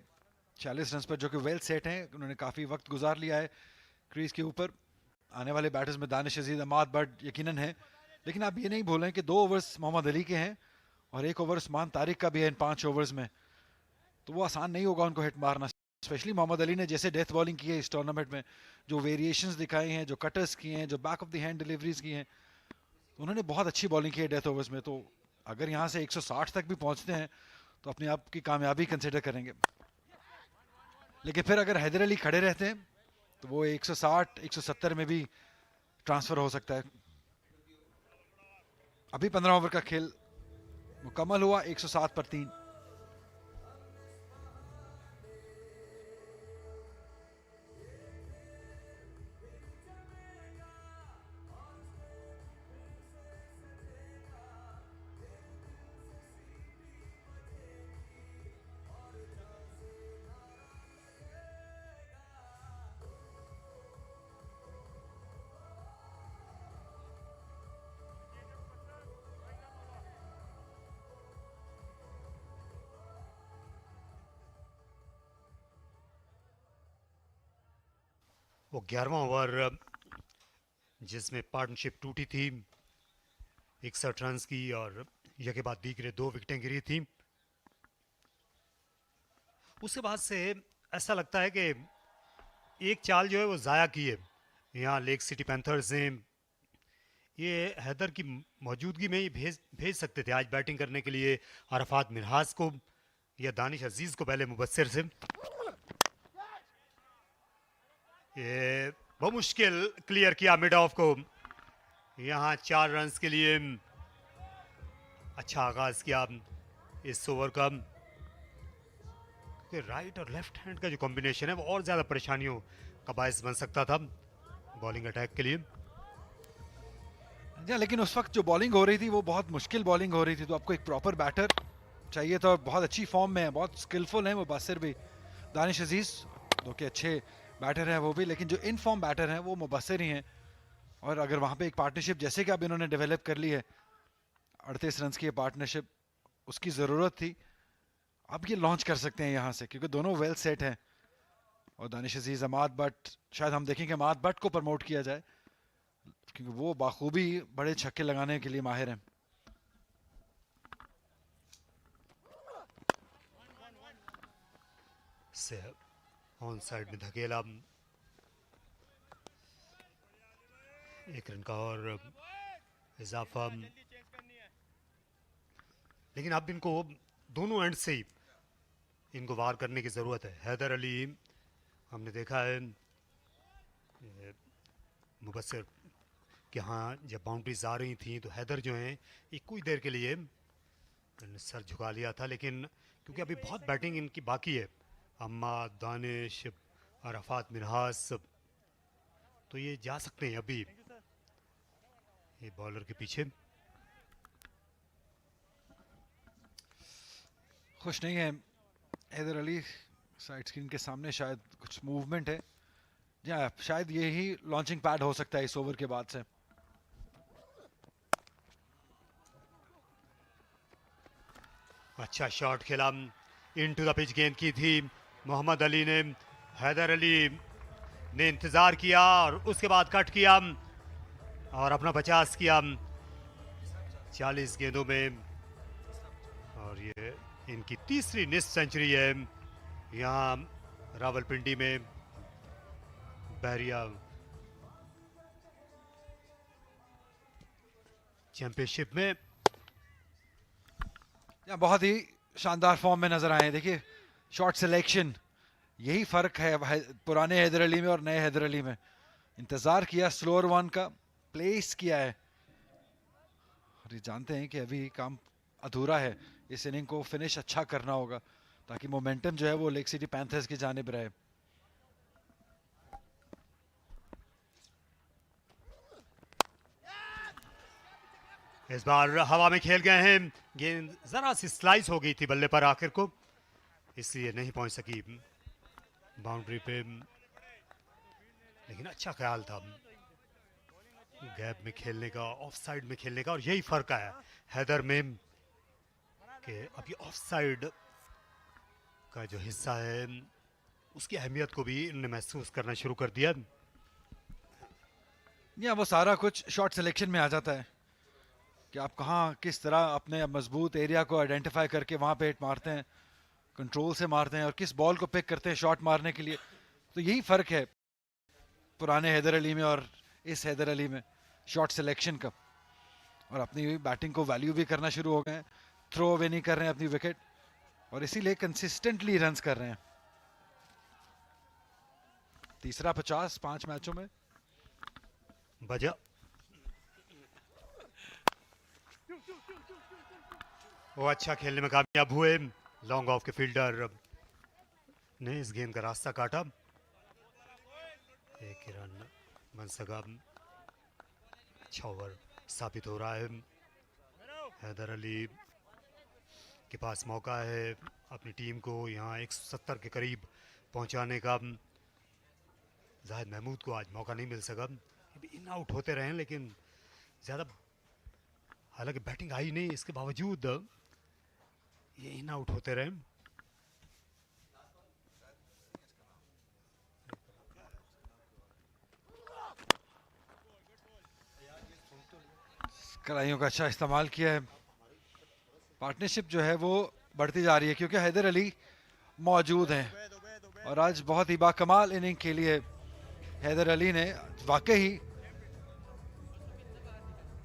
40 रन पर जो कि वेल सेट हैं, उन्होंने काफ़ी वक्त गुजार लिया है क्रीज के ऊपर। आने वाले बैटर्स में दानिश अजीज, अम्माद भट्ट यकीनन है, लेकिन आप ये नहीं भूलें कि 2 ओवर्स मोहम्मद अली के हैं और 1 ओवर उस्मान तारिक का भी है इन 5 ओवर्स में। तो तो वो आसान नहीं होगा उनको हिट मारना। स्पेशली मोहम्मद अली ने जैसे डेथ बॉलिंग की है इस टूर्नामेंट में, जो वेरिएशंस दिखाए हैं, जो कटर्स किए हैं, जो back of the hand deliveries की हैं, तो उन्होंने बहुत अच्छी बॉलिंग की है डेथ ओवर्स में। तो अगर यहाँ से 160 तक भी पहुंचते हैं तो अपने आप की कामयाबी कंसिडर करेंगे। लेकिन फिर अगर हैदर अली खड़े रहते हैं तो वो 160 170 में भी ट्रांसफर हो सकता है। अभी 15 ओवर का खेल मुकम्मल हुआ, 107 पर 3। वो 11वां ओवर जिसमें पार्टनरशिप टूटी थी, 61 रन की और यह के बाद दीगरे 2 विकेटें गिरी थी। उसके बाद से ऐसा लगता है कि एक चाल जो है वो ज़ाया की है यहाँ लेक सिटी पैंथर्स ने। ये हैदर की मौजूदगी में ही भेज सकते थे आज बैटिंग करने के लिए अरफात मिनहास को या दानिश अजीज को पहले मुबस्सिर से। ये बहुत मुश्किल क्लियर किया मिड ऑफ को। यहाँ 4 रन के लिए अच्छा आगाज किया इस ओवर का। राइट और लेफ्ट हैंड का जो कॉम्बिनेशन है वो और ज्यादा परेशानियों का बायस बन सकता था बॉलिंग अटैक के लिए। लेकिन उस वक्त जो बॉलिंग हो रही थी वो बहुत मुश्किल बॉलिंग हो रही थी, तो आपको एक प्रॉपर बैटर चाहिए था। बहुत अच्छी फॉर्म में है, बहुत स्किलफुल है मुबस्सिर भी, दानिश अजीज जो कि अच्छे बैटर हैं वो भी, लेकिन जो इन फॉर्म बैटर हैं वो मुबस्सिर ही हैं। और अगर वहाँ पे एक पार्टनरशिप जैसे कि अब इन्होंने डेवलप कर ली है, 38 रन की पार्टनरशिप, उसकी ज़रूरत थी। अब ये लॉन्च कर सकते हैं यहाँ से क्योंकि दोनों वेल सेट हैं। और दानिश अजीज, अमाद बट, शायद हम देखेंगे अमाद बट को प्रमोट किया जाए क्योंकि वो बाखूबी बड़े छक्के लगाने के लिए माहिर हैं। से ऑन साइड में धकेला, 1 रन का और इजाफा। लेकिन अब इनको दोनों एंड से ही इनको वार करने की ज़रूरत है। हैदर अली, हमने देखा है मुबस्सिर कि हाँ जब बाउंड्रीज आ रही थी तो हैदर जो हैं एक कुछ देर के लिए सर झुका लिया था, लेकिन क्योंकि अभी बहुत बैटिंग इनकी बाकी है, अम्मा, दानिश, अरफात मिनहास, तो ये जा सकते हैं अभी ये बॉलर के पीछे। खुश नहीं है हैदर अली, साइड स्क्रीन के सामने शायद कुछ मूवमेंट है, या शायद ये ही लॉन्चिंग पैड हो सकता है इस ओवर के बाद से। अच्छा शॉट खेला, इनटू द पिच गेंद की थी मोहम्मद अली ने। हैदर अली ने इंतजार किया और उसके बाद कट किया और अपना 50 किया 40 गेंदों में, और ये इनकी तीसरी निस्फ सेंचुरी है यहाँ रावलपिंडी में बहरिया चैंपियनशिप में। बहुत ही शानदार फॉर्म में नजर आए। देखिए शॉट सिलेक्शन, यही फर्क है पुराने हैदर अली में और नए हैदर अली में। इंतजार किया स्लोअर वन का, प्लेस किया है, और ये जानते हैं कि अभी काम अधूरा है, इस इनिंग को फिनिश अच्छा करना होगा ताकि मोमेंटम जो है वो लेक सिटी पैंथर्स की जानिब रहे। इस बार हवा में खेल गए हैं, गेंद जरा सी स्लाइस हो गई थी बल्ले पर आखिर को, इसलिए नहीं पहुंच सकी बाउंड्री पे, लेकिन अच्छा ख्याल था गैप में खेलने का, ऑफ साइड में खेलने का, और यही फर्क आया हैदर में कि अब ये ऑफ साइड का जो हिस्सा है उसकी अहमियत को भी इन्होंने महसूस करना शुरू कर दिया। या वो सारा कुछ शॉट सिलेक्शन में आ जाता है कि आप कहाँ किस तरह अपने मजबूत एरिया को आइडेंटिफाई करके वहां पे हिट मारते हैं। कंट्रोल से मारते हैं और किस बॉल को पिक करते हैं शॉट मारने के लिए। तो यही फ़र्क है पुराने हैदर अली में और इस हैदर अली में शॉट सिलेक्शन का। और अपनी बैटिंग को वैल्यू भी करना शुरू हो गए हैं, थ्रो अवे नहीं कर रहे हैं अपनी विकेट, और इसीलिए कंसिस्टेंटली रन्स कर रहे हैं। तीसरा 50 5 मैचों में। बजा वो अच्छा खेलने में कामयाब हुए। लॉन्ग ऑफ के फील्डर ने इस गेंद का रास्ता काटा। एक ही रन बन सका। अच्छा ओवर साबित हो रहा है। हैदर अली के पास मौका है अपनी टीम को यहाँ 170 के करीब पहुंचाने का। जाहिद महमूद को आज मौका नहीं मिल सका। इन आउट होते रहे लेकिन ज़्यादा, हालांकि बैटिंग आई नहीं, इसके बावजूद ये इन आउट होते रहे। कलाइयों का अच्छा इस्तेमाल किया है। पार्टनरशिप जो है वो बढ़ती जा रही है क्योंकि हैदर अली मौजूद हैं और आज बहुत ही बाकमाल इनिंग खेली है हैदर अली ने। वाकई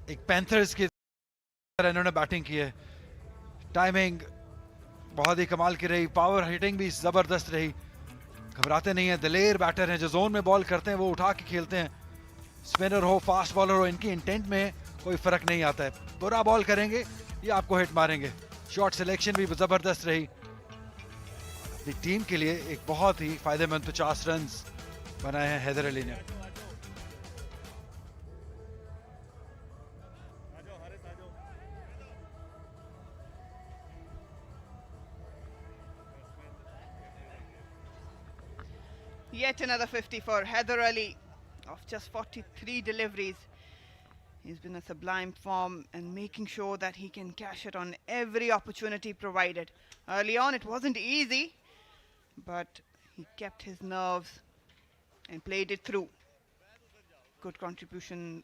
एक पैंथर्स की तरह इन्होंने बैटिंग की है। टाइमिंग बहुत ही कमाल की रही, पावर हिटिंग भी जबरदस्त रही। घबराते नहीं है, दलेर बैटर हैं, जो जोन में बॉल करते हैं वो उठा के खेलते हैं। स्पिनर हो, फास्ट बॉलर हो, इनकी इंटेंट में कोई फर्क नहीं आता है। बुरा बॉल करेंगे ये आपको हिट मारेंगे। शॉट सिलेक्शन भी जबरदस्त रही। अपनी टीम के लिए एक बहुत ही फायदेमंद 50 रन बनाए हैं हैदर अली ने। Yet another 50 for Haider Ali of just 43 deliveries. He's been a sublime form and making sure that he can cash it on every opportunity provided. Early on it wasn't easy, but he kept his nerves and played it through. Good contribution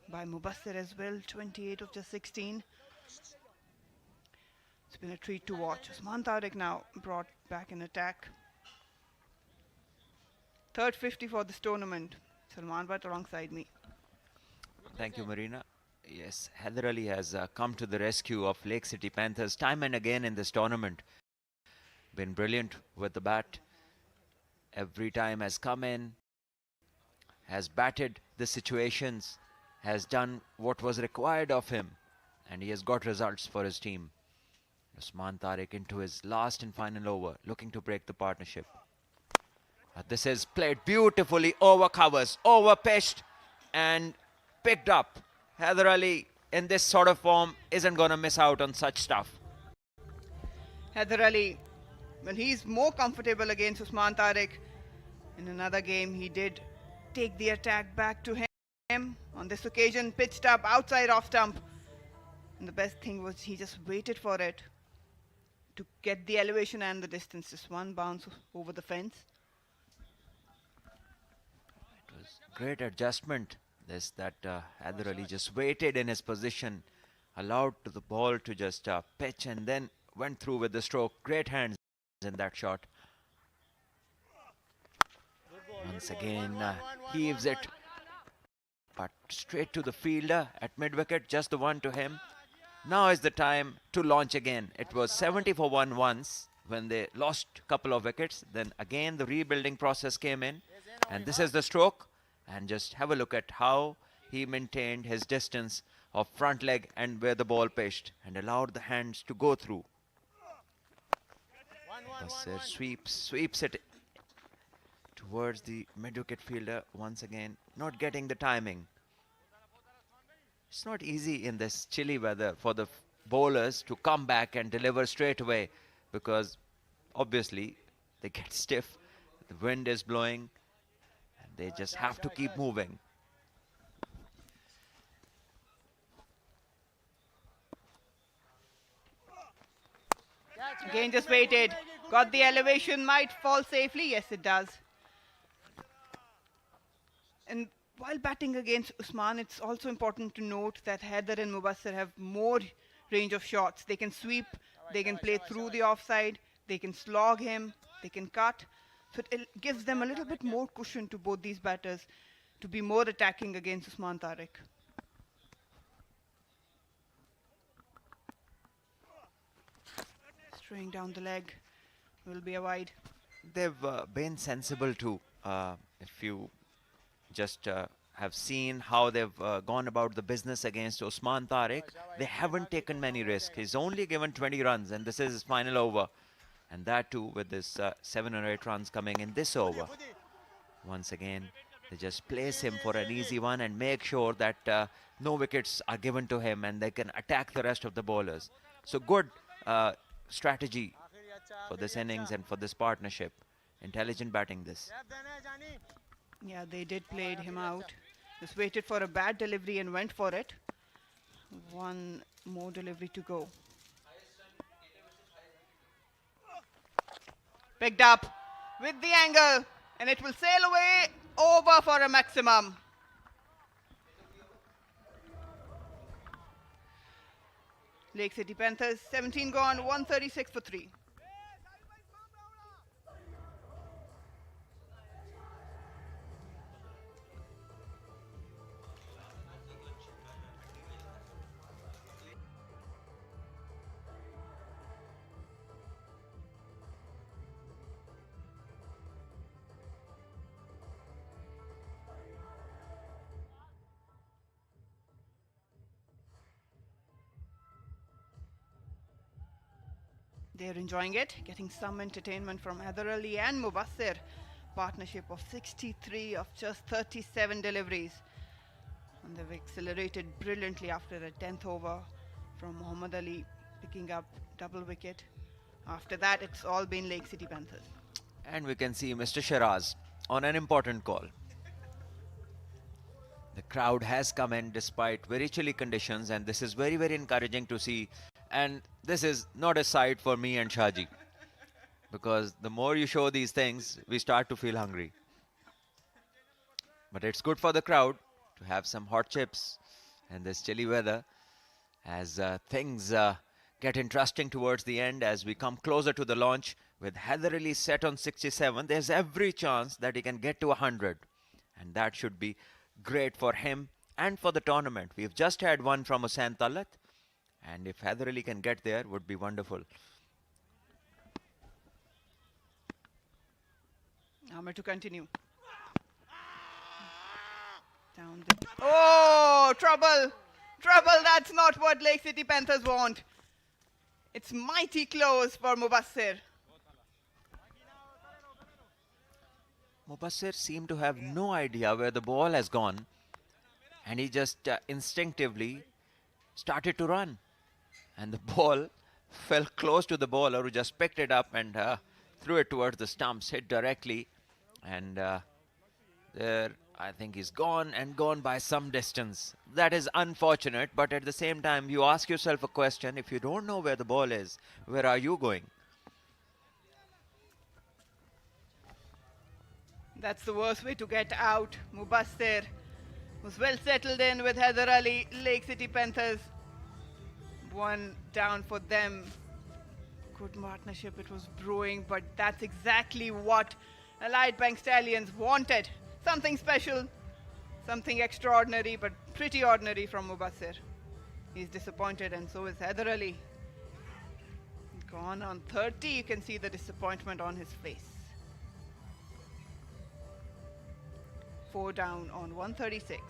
by Mubassir as well, 28 of just 16. It's been a treat to watch. Usman Tariq now brought back in attack. Third 50 for this tournament. Salman Bhatt alongside me. Thank you, Marina. Yes, Haider Ali has come to the rescue of Lake City Panthers time and again in this tournament. Been brilliant with the bat. Every time has come in, has batted the situations, has done what was required of him, and he has got results for his team. Usman Tariq into his last and final over, looking to break the partnership. This is played beautifully over covers, over pitched and picked up. Haider Ali in this sort of form isn't going to miss out on such stuff. Haider Ali, when he's more comfortable against Usman Tariq, in another game he did take the attack back to him. On this occasion, pitched up outside off stump. And the best thing was he just waited for it to get the elevation and the distance. Just one bounce over the fence. It was great adjustment. This that Haider Ali just waited in his position, allowed to the ball to just pitch and then went through with the stroke. Great hands in that shot. Once again heaves it, but straight to the fielder at mid-wicket, just the one to him. Now is the time to launch again. It was 70 for 1 once when they lost a couple of wickets. Then again the rebuilding process came in, and this is the stroke. And just have a look at how he maintained his distance of front leg and where the ball pitched and allowed the hands to go through. Basir sweeps it towards the mid-wicket fielder once again, not getting the timing. It's not easy in this chilly weather for the bowlers to come back and deliver straight away, because obviously they get stiff, the wind is blowing, and they just have to keep moving. Again just waited, got the elevation, might fall safely. Yes, it does. And while batting against Usman, it's also important to note that Haider and Mubassir have more range of shots. They can sweep, they can play through the offside, They can slog him, they can cut. So it gives them a little bit more cushion to both these batters to be more attacking against Usman Tariq. Straying down the leg will be a wide. They've been sensible too. If you just have seen how they've gone about the business against Usman Tariq, they haven't taken many risks. He's only given 20 runs, and this is his final over. And that too with this 7 or 8 runs coming in this over. Once again, they just place him for an easy one and make sure that no wickets are given to him and they can attack the rest of the bowlers. So good strategy for this innings and for this partnership. Intelligent batting this. Yeah, they did played him out. Just waited for a bad delivery and went for it. One more delivery to go. Picked up with the angle, and it will sail away over for a maximum. Lake City Panthers 17 gone, 136 for 3. They're enjoying it, getting some entertainment from Haider Ali and Mubassir. Partnership of 63 of just 37 deliveries. And they've accelerated brilliantly after a 10th over from Muhammad Ali picking up double wicket. After that, it's all been Lake City Panthers. And we can see Mr. Shiraz on an important call. The crowd has come in despite very chilly conditions, and this is very, very encouraging to see. And this is not a sight for me and Shaji, because the more you show these things, we start to feel hungry. But it's good for the crowd to have some hot chips in this chilly weather as things get interesting towards the end as we come closer to the launch. With Haider Ali set on 67, there's every chance that he can get to 100. And that should be great for him and for the tournament. We've just had one from Hussain Talat. And if Haider Ali can get there, would be wonderful. Amar to continue. Down the... Oh, trouble! Trouble, that's not what Lake City Panthers want. It's mighty close for Mubassir. Mubassir seemed to have no idea where the ball has gone. And he just instinctively started to run. And the ball fell close to the bowler, who just picked it up and threw it towards the stumps, hit directly. And there, I think he's gone and gone by some distance. That is unfortunate, but at the same time, you ask yourself a question. If you don't know where the ball is, where are you going? That's the worst way to get out. Mubassir was well settled in with Haider Ali. Lake City Panthers, one down for them. Good partnership it was brewing, but that's exactly what Allied Bank Stallions wanted. Something special, something extraordinary, but pretty ordinary from Mubassir. He's disappointed, and so is Haider Ali. Gone on 30, you can see the disappointment on his face. 4 down on 136.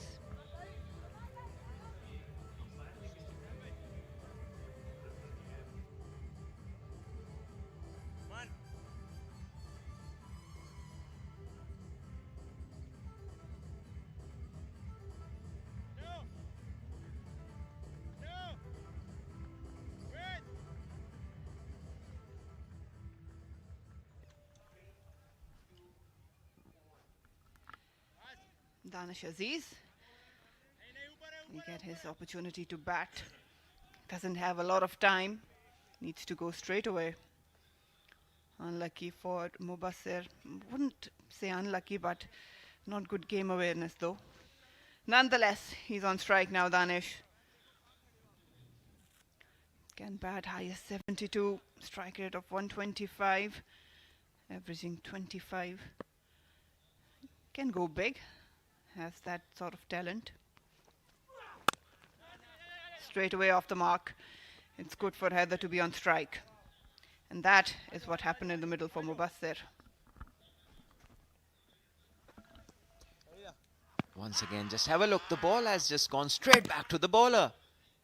Danish Aziz will get his opportunity to bat. Doesn't have a lot of time. Needs to go straight away. Unlucky for Mubassir. Wouldn't say unlucky, but not good game awareness though. Nonetheless, he's on strike now, Danish. Can bat high as 72, strike rate of 125, averaging 25. Can go big, has that sort of talent. Straight away off the mark. It's good for Heather to be on strike. And that is what happened in the middle for Mubassir. Once again, just have a look. The ball has just gone straight back to the bowler.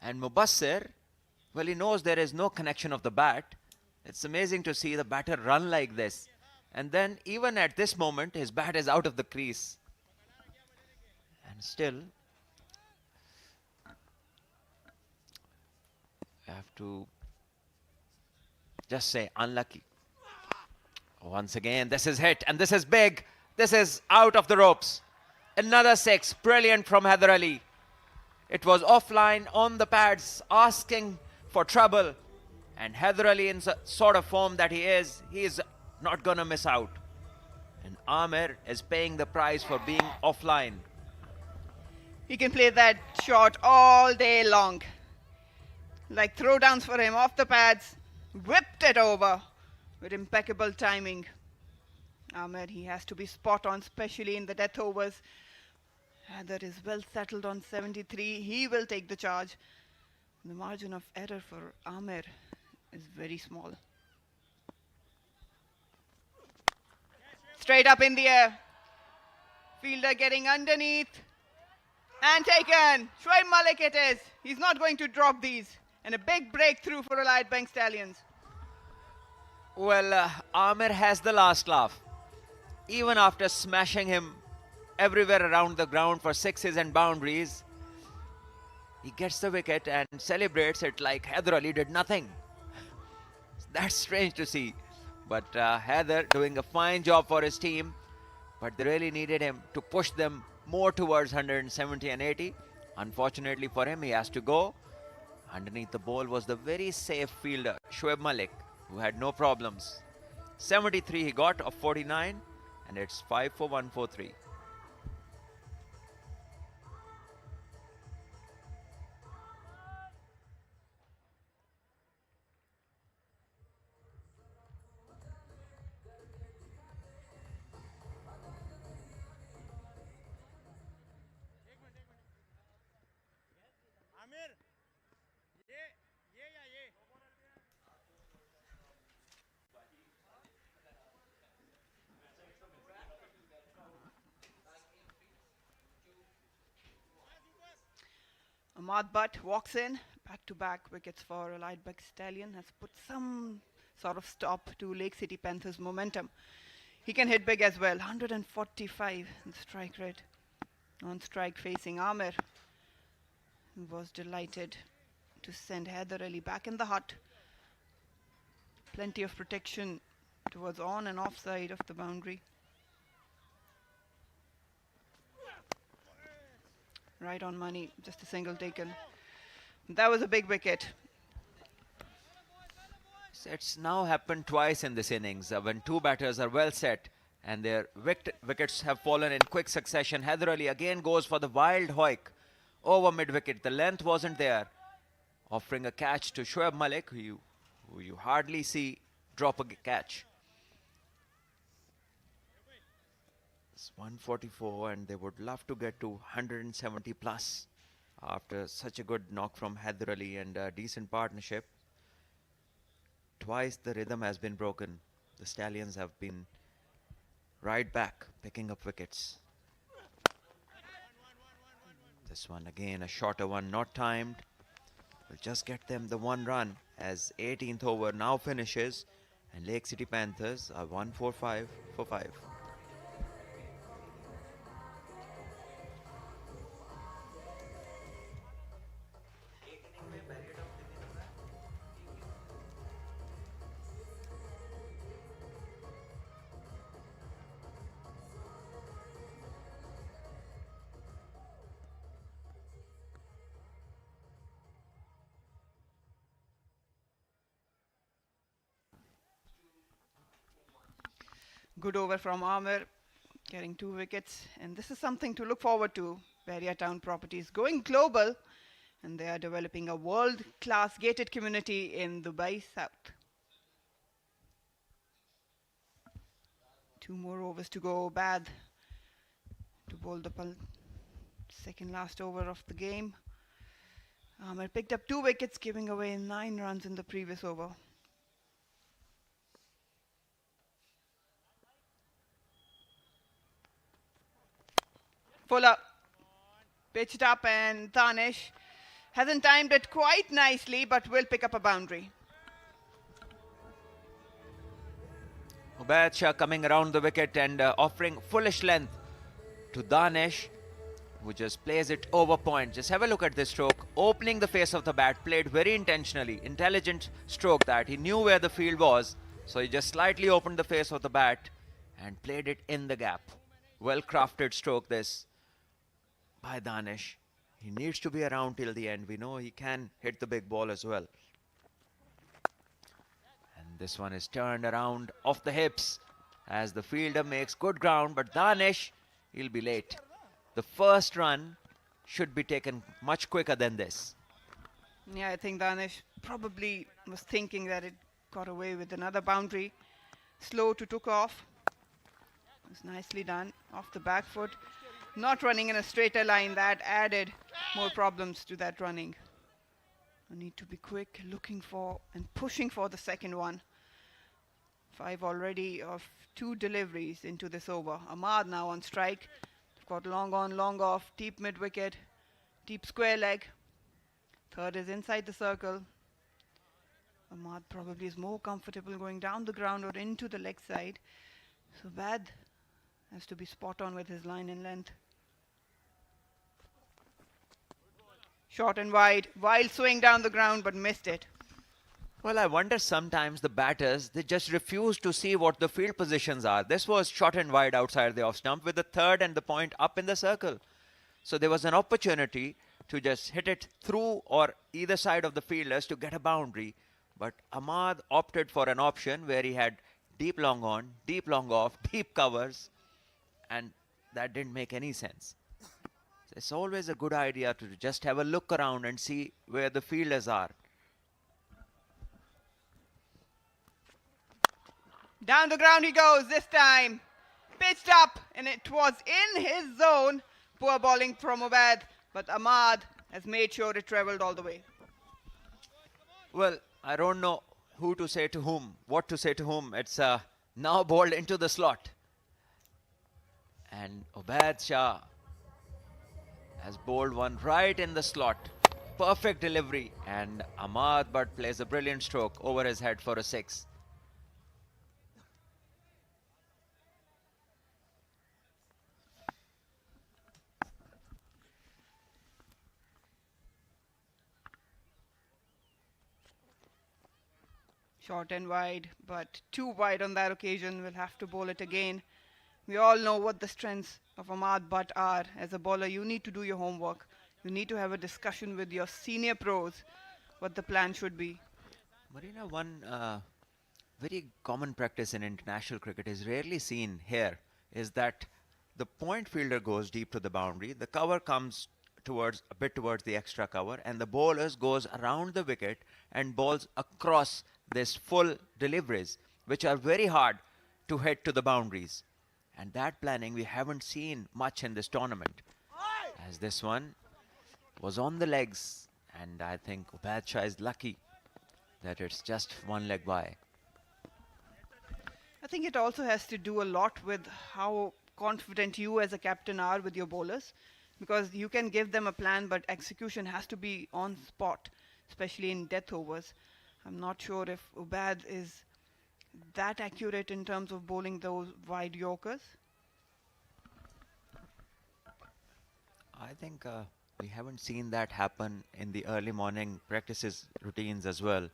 And Mubassir, well, he knows there is no connection of the bat. It's amazing to see the batter run like this. And then, even at this moment, his bat is out of the crease. And still, I have to just say unlucky. Once again, this is hit, and this is big. This is out of the ropes. Another six. Brilliant from Heather Ali. It was offline on the pads, asking for trouble. And Heather Ali, in sort of form that he is not going to miss out. And Amir is paying the price for being offline. He can play that shot all day long. Like throwdowns for him off the pads. Whipped it over with impeccable timing. Amir, he has to be spot on, especially in the death overs. Heather is well settled on 73. He will take the charge. The margin of error for Amir is very small. Straight up in the air. Fielder getting underneath. And taken. Shoaib Malik it is. He's not going to drop these. And a big breakthrough for Allied Bank Stallions. Well, Amir has the last laugh. Even after smashing him everywhere around the ground for sixes and boundaries, he gets the wicket and celebrates it like Heather Ali did nothing. That's strange to see. But Heather doing a fine job for his team. But they really needed him to push them more towards 170 and 80. Unfortunately for him, he has to go. Underneath the ball was the very safe fielder, Shoaib Malik, who had no problems. 73 he got of 49, and it's 5 for 143. Aamir ये या ये Ahmad Butt walks in. Back-to-back wickets for Allied Bank Stallion has put some sort of stop to Lake City Panthers' momentum. He can hit big as well. 145 in strike rate. On strike facing Amir, who was delighted to send Heather Ali back in the hut. Plenty of protection towards on and off side of the boundary. Right on money, just a single taken. That was a big wicket. It's now happened twice in this innings when two batters are well set and their wickets have fallen in quick succession. Heather Ali again goes for the wild hoik over mid-wicket. The length wasn't there, offering a catch to Shoaib Malik, who you hardly see drop a catch. It's 144 and they would love to get to 170 plus after such a good knock from Heather Ali and a decent partnership. Twice the rhythm has been broken. The Stallions have been right back, picking up wickets. This one again, a shorter one, not timed. Will just get them the one run as 18th over now finishes and Lake City Panthers are 145 for 5. Good over from Amir, getting 2 wickets. And this is something to look forward to. Barrier Town Properties going global And they are developing a world-class gated community in Dubai South. 2 more overs to go. Bad to bowl the second last over of the game. Amir picked up 2 wickets, giving away 9 runs in the previous over. Fuller pitched up, and Danish hasn't timed it quite nicely, but will pick up a boundary. Ubaid Shah coming around the wicket and offering fullish length to Danish, who just plays it over point. Just have a look at this stroke. Opening the face of the bat, played very intentionally. Intelligent stroke that. He knew where the field was, so he just slightly opened the face of the bat and played it in the gap. Well crafted stroke this by Danish. He needs to be around till the end. We know he can hit the big ball as well. And this one is turned around off the hips as the fielder makes good ground, but Danish, he'll be late. The first run should be taken much quicker than this. Yeah, I think Danish probably was thinking that it got away with another boundary. Slow to took off. It was nicely done off the back foot. Not running in a straighter line, that added more problems to that running. I need to be quick, looking for and pushing for the second one. 5 already of 2 deliveries into this over. Ahmad now on strike. Got long on, long off, deep mid wicket, deep square leg. Third is inside the circle. Ahmad probably is more comfortable going down the ground or into the leg side. So Bad has to be spot on with his line and length. Short and wide, wild swing down the ground, but missed it. Well, I wonder sometimes the batters, they just refuse to see what the field positions are. This was short and wide outside the off stump with the third and the point up in the circle. So there was an opportunity to just hit it through or either side of the fielders to get a boundary. But Ahmad opted for an option where he had deep long on, deep long off, deep covers, and that didn't make any sense. So it's always a good idea to just have a look around and see where the fielders are. Down the ground he goes this time. Pitched up, and it was in his zone. Poor bowling from Ubaid, but Ahmad has made sure it travelled all the way. Well, I don't know who to say to whom, what to say to whom. It's now bowled into the slot. And Ubaid Shah has bowled one right in the slot. Perfect delivery. And Ahmad Bhatt plays a brilliant stroke over his head for a 6. Short and wide, but too wide on that occasion. We'll have to bowl it again. We all know what the strengths of Ahmad Bhatt are. As a bowler, you need to do your homework. You need to have a discussion with your senior pros what the plan should be. Marina, one very common practice in international cricket is rarely seen here is that the point fielder goes deep to the boundary, the cover comes towards a bit towards the extra cover, and the bowlers goes around the wicket and bowls across this full deliveries, which are very hard to hit to the boundaries. And that planning we haven't seen much in this tournament. As this one was on the legs, and I think Ubaid Shah is lucky that it's just one leg by. I think it also has to do a lot with how confident you as a captain are with your bowlers, because you can give them a plan, but execution has to be on spot, especially in death overs. I'm not sure if Ubaid is that accurate in terms of bowling those wide yorkers. I think we haven't seen that happen in the early morning practices routines as well.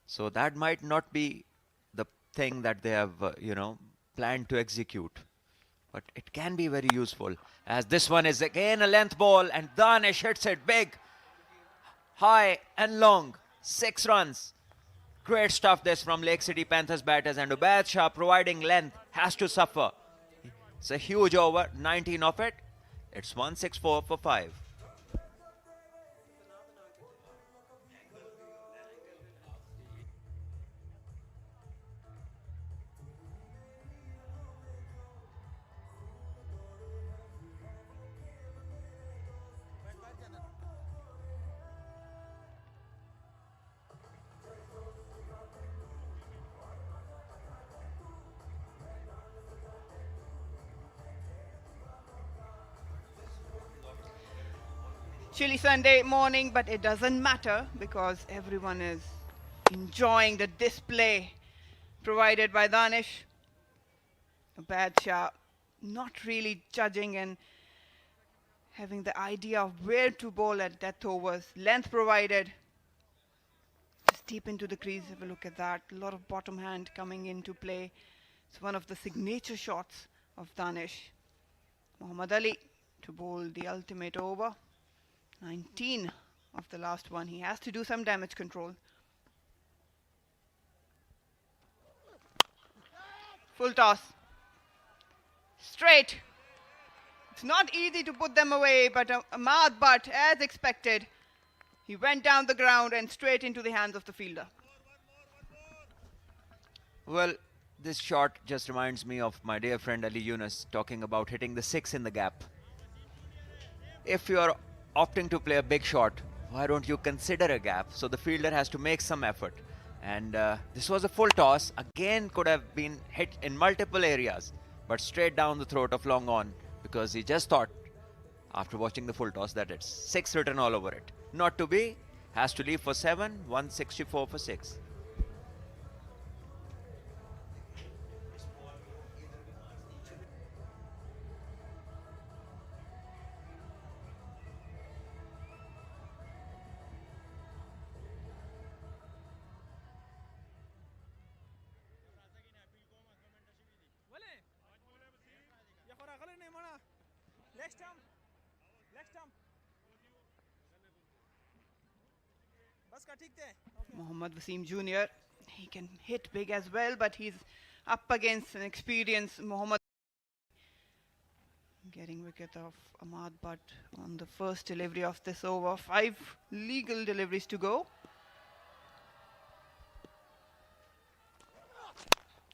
So that might not be the thing that they have, planned to execute. But it can be very useful. As this one is again a length ball, and Danish hits it big, high and long. 6 runs. Great stuff this from Lake City Panthers batters, and Ubaid Shah providing length has to suffer. It's a huge over, 19 of it. It's 164 for 5. chilly Sunday morning, but it doesn't matter because everyone is enjoying the display provided by Danish. A bad shot, not really judging and having the idea of where to bowl at death overs. Length provided. Just deep into the crease, have a look at that. A lot of bottom hand coming into play. It's one of the signature shots of Danish. Muhammad Ali to bowl the ultimate over. 19 of the last one. He has to do some damage control. Full toss. Straight. It's not easy to put them away, but Ahmad Butt, as expected, he went down the ground and straight into the hands of the fielder. Well, this shot just reminds me of my dear friend Ali Yunus talking about hitting the 6 in the gap. If you're opting to play a big shot, why don't you consider a gap? So the fielder has to make some effort. And this was a full toss. Again, could have been hit in multiple areas, but straight down the throat of long on, because he just thought, after watching the full toss, that it's 6 written all over it. Not to be, has to leave for 7, 164 for 6. Mohammad Wasim Jr., he can hit big as well, but he's up against an experienced Mohammad. Getting wicket of Ahmad Butt on the first delivery of this over. 5 legal deliveries to go.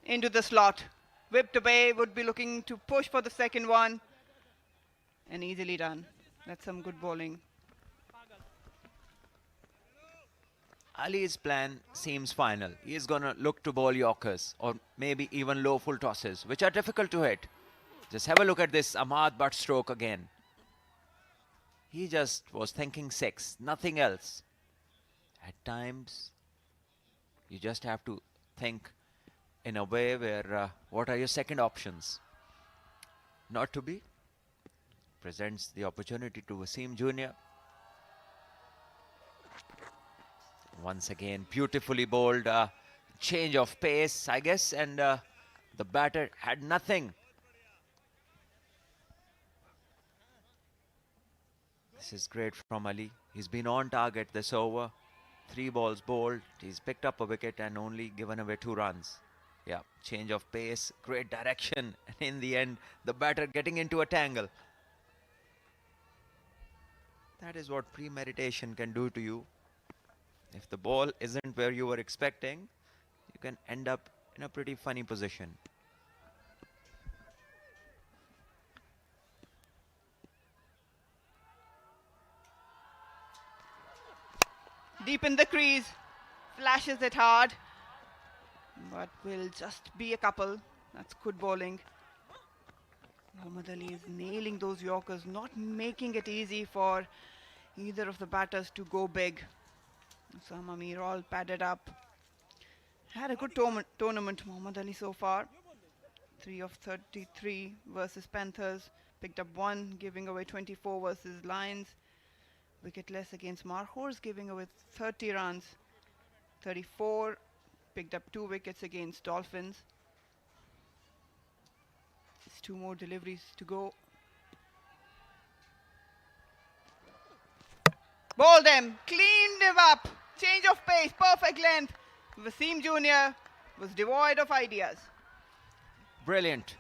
Into the slot. Whipped away, would be looking to push for the second one. And easily done. That's some good bowling. Ali's plan seems final. He is going to look to bowl Yorkers or maybe even low full tosses, which are difficult to hit. Just have a look at this Ahmad Butt stroke again. He just was thinking 6, nothing else. At times, you just have to think in a way where what are your second options? Not to be. Presents the opportunity to Wasim Jr. Once again, beautifully bowled, change of pace, I guess, and the batter had nothing. This is great from Ali. He's been on target this over. 3 balls bowled. He's picked up a wicket and only given away 2 runs. Yeah, change of pace, great direction, and in the end, the batter getting into a tangle. That is what premeditation can do to you. If the ball isn't where you were expecting, you can end up in a pretty funny position. Deep in the crease, flashes it hard, but will just be a couple. That's good bowling. Muhammad Ali is nailing those Yorkers, not making it easy for either of the batters to go big. Sam Amir all padded up. Had a good tournament, Muhammad Ali, so far. 3 of 33 versus Panthers. Picked up 1, giving away 24 versus Lions. Wicketless against Markhors, giving away 30 runs. 34. Picked up 2 wickets against Dolphins. Just 2 more deliveries to go. Bowled them, cleaned him up. Change of pace, perfect length. Wasim Jr. was devoid of ideas. Brilliant.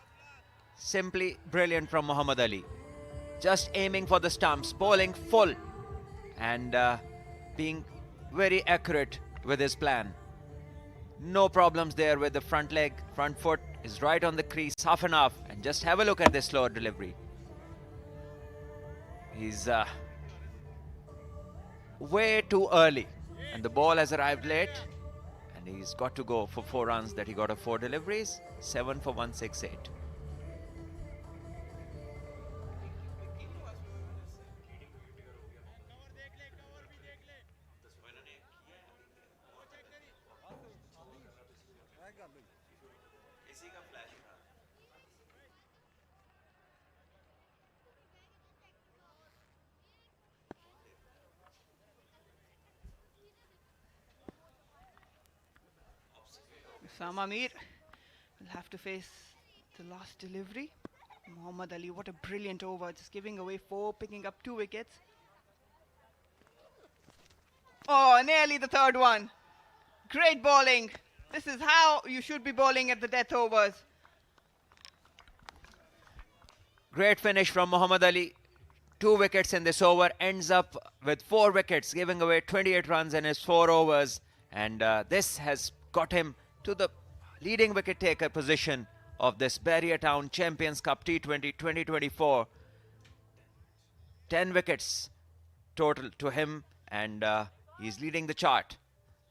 Simply brilliant from Muhammad Ali. Just aiming for the stumps, bowling full, and being very accurate with his plan. No problems there with the front leg. Front foot is right on the crease, half and half. And just have a look at this slower delivery. He's way too early, and the ball has arrived late, and he's got to go for 4 runs that he got of 4 deliveries. 7 for 168. Osama Mir will have to face the last delivery. Muhammad Ali, what a brilliant over, just giving away 4, picking up 2 wickets. Oh, nearly the third one. Great bowling. This is how you should be bowling at the death overs. Great finish from Muhammad Ali. 2 wickets in this over, ends up with 4 wickets, giving away 28 runs in his 4 overs. And this has got him to the leading wicket taker position of this Barrier Town Champions Cup T20 2024. 10 wickets total to him, and he's leading the chart.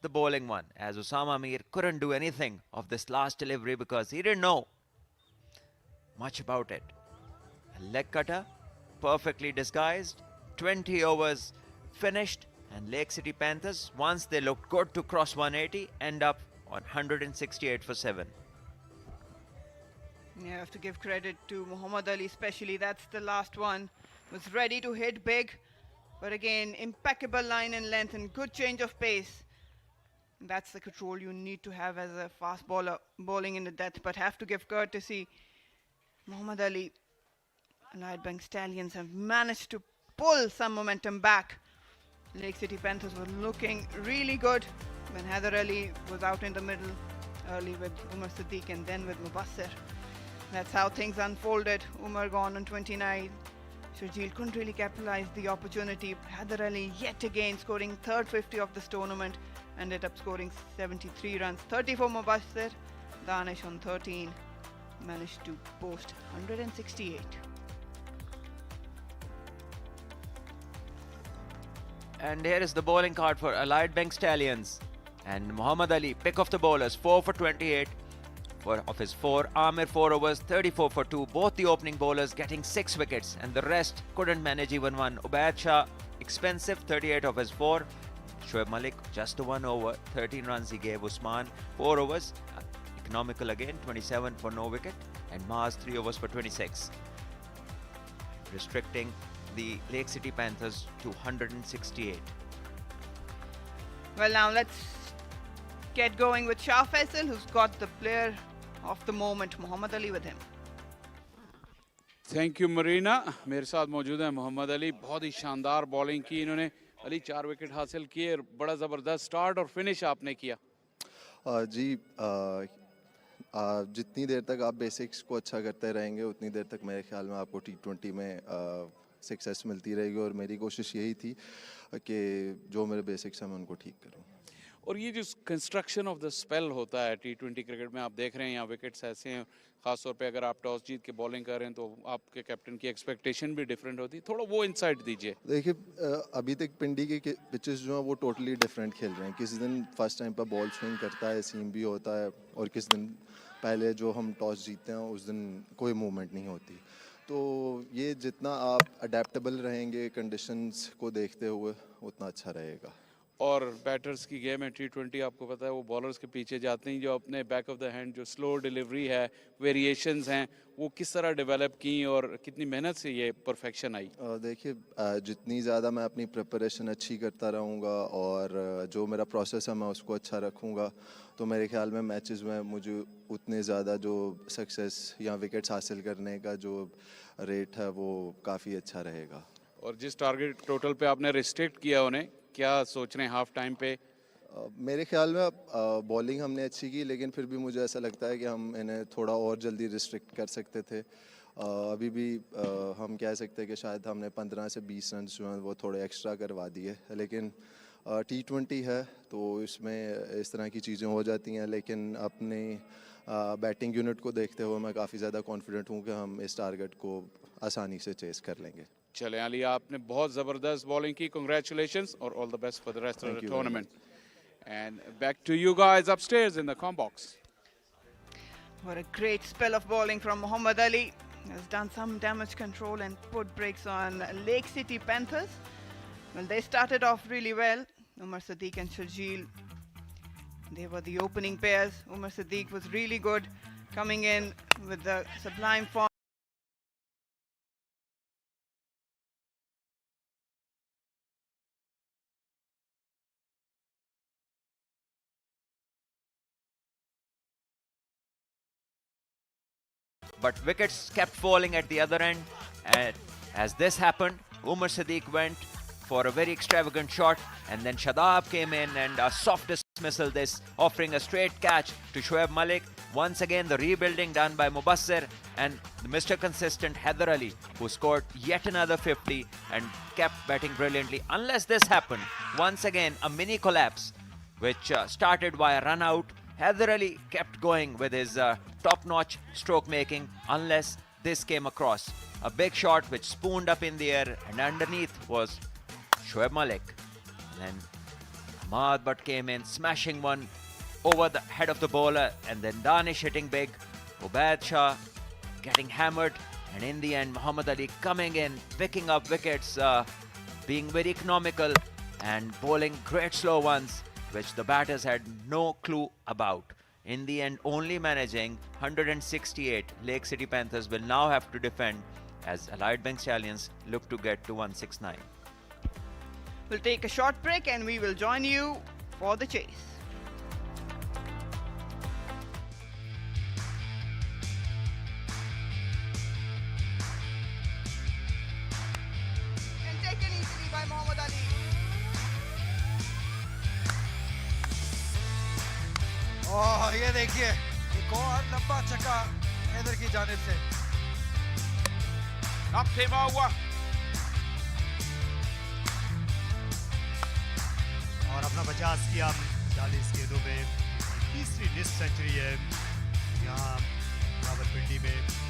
The bowling one, as Osama Mir couldn't do anything of this last delivery because he didn't know much about it. A leg cutter, perfectly disguised. 20 overs finished, and Lake City Panthers, once they looked good to cross 180, end up on 168 for 7. You have to give credit to Muhammad Ali, especially. That's the last one. Was ready to hit big, but again, impeccable line and length and good change of pace. That's the control you need to have as a fast bowler bowling in the death. But have to give courtesy. Muhammad Ali, Rawalpindi Stallions have managed to pull some momentum back. Lake City Panthers were looking really good when Haider Ali was out in the middle early with Umar Siddique and then with Mubassir. That's how things unfolded. Umar gone on 29. Sharjeel couldn't really capitalize the opportunity. Haider Ali yet again scoring third 50 of this tournament, ended up scoring 73 runs. 30 for Mubassir. Danish on 13 managed to post 168. And here is the bowling card for Rawalpindi Stallions. And Muhammad Ali, pick of the bowlers, 4 for 28 of his 4. Amir 4 overs, 34 for 2. Both the opening bowlers getting 6 wickets, and the rest couldn't manage even one. Ubaid Shah, expensive, 38 of his 4. Shoaib Malik, just the 1 over, 13 runs he gave Usman. 4 overs, economical again, 27 for no wicket. And Maaz, 3 overs for 26. Restricting the Lake City Panthers to 168. Well, now let's get going with Shah Faisal, who's got the player of the moment, Muhammad Ali, with him. Thank you Marina. मेरे साथ मौजूद है मोहम्मद अली. बहुत ही शानदार bowling की इन्होंने. Ali 4 wicket हासिल किए और बड़ा ज़बरदस्त स्टार्ट और फिनिश आपने किया. जी जितनी देर तक आप बेसिक्स को अच्छा करते रहेंगे उतनी देर तक मेरे ख्याल में आपको T20 में सक्सेस मिलती रहेगी, और मेरी कोशिश यही थी कि जो मेरे बेसिक्स हैं मैं उनको ठीक करूं. और ये जो कंस्ट्रक्शन ऑफ द स्पेल होता है T20 क्रिकेट में, आप देख रहे हैं यहाँ विकेट्स ऐसे हैं, खासतौर पे अगर आप टॉस जीत के बॉलिंग कर रहे हैं तो आपके कैप्टन की एक्सपेक्टेशन भी डिफरेंट होती है. थोड़ा वो इनसाइट दीजिए. देखिए अभी तक पिंडी के पिचेस जो हैं वो टोटली डिफरेंट खेल रहे हैं. किसी दिन फर्स्ट टाइम पर बॉल स्विंग करता है, सीम भी होता है, और किस दिन पहले जो हम टॉस जीतते हैं उस दिन कोई मूवमेंट नहीं होती. तो ये जितना आप अडेप्टेबल रहेंगे कंडीशंस को देखते हुए उतना अच्छा रहेगा. और बैटर्स की गेम है T20, आपको पता है वो बॉलर्स के पीछे जाते हैं. जो अपने बैक ऑफ द हैंड जो स्लो डिलीवरी है, वेरिएशंस हैं, वो किस तरह डेवलप की और कितनी मेहनत से ये परफेक्शन आई? देखिए जितनी ज़्यादा मैं अपनी प्रिपरेशन अच्छी करता रहूँगा और जो मेरा प्रोसेस है मैं उसको अच्छा रखूँगा, तो मेरे ख्याल में मैचेस में मुझे उतने ज़्यादा जो सक्सेस या विकेट्स हासिल करने का जो रेट है वो काफ़ी अच्छा रहेगा. और जिस टारगेट टोटल पे आपने रिस्ट्रिक्ट किया उन्हें, क्या सोच रहे हैं हाफ टाइम पे? मेरे ख्याल में बॉलिंग हमने अच्छी की, लेकिन फिर भी मुझे ऐसा लगता है कि हम इन्हें थोड़ा और जल्दी रिस्ट्रिक्ट कर सकते थे. अभी भी हम कह सकते हैं कि शायद हमने 15 से 20 रन जो हैं वो थोड़े एक्स्ट्रा करवा दिए, लेकिन T20 है तो इसमें इस तरह की चीज़ें हो जाती हैं. लेकिन अपने बैटिंग यूनिट को देखते हुए मैं काफ़ी ज़्यादा कॉन्फिडेंट हूँ कि हम इस टारगेट को आसानी से चेस कर लेंगे. चले अली, आपने बहुत ज़बरदस्त बॉलिंग की. Congratulations और all the best for the rest of the tournament. And back to you guys upstairs in the comm box. What a great spell of bowling from Muhammad Ali. Has done some damage control and put brakes on Lake City Panthers. Well, they started off really well. Umar Siddique and Sharjeel, they were the opening pairs. Umar Siddique was really good, coming in with the sublime form. but wickets kept falling at the other end. And as this happened, Umar Sadiq went for a very extravagant shot, and then Shadab came in and a soft dismissal, this offering a straight catch to Shoaib Malik. Once again, the rebuilding done by Mubassir and Mr. Consistent Haider Ali, who scored yet another 50 and kept batting brilliantly. Unless this happened, once again a mini collapse, which started by a run out. Haider Ali kept going with his top-notch stroke making, unless this came across. A big shot which spooned up in the air, and underneath was Shoaib Malik. Then Ahmad Butt came in, smashing one over the head of the bowler, and then Danish hitting big. Ubaid Shah getting hammered, and in the end Muhammad Ali coming in, picking up wickets, being very economical and bowling great slow ones, which the batters had no clue about. In the end, only managing 168, Lake City Panthers will now have to defend as Allied Bank Stallions look to get to 169. We'll take a short break and we will join you for the chase. And taken easily by Muhammad Ali. ओह ये देखिए एक और लंबा चक्का हैदर की जानिब से Knocked him over. और अपना 50 किया 40 गेंदों में। तीसरी लिस्ट सेंचुरी है यहाँ रावलपिंडी में।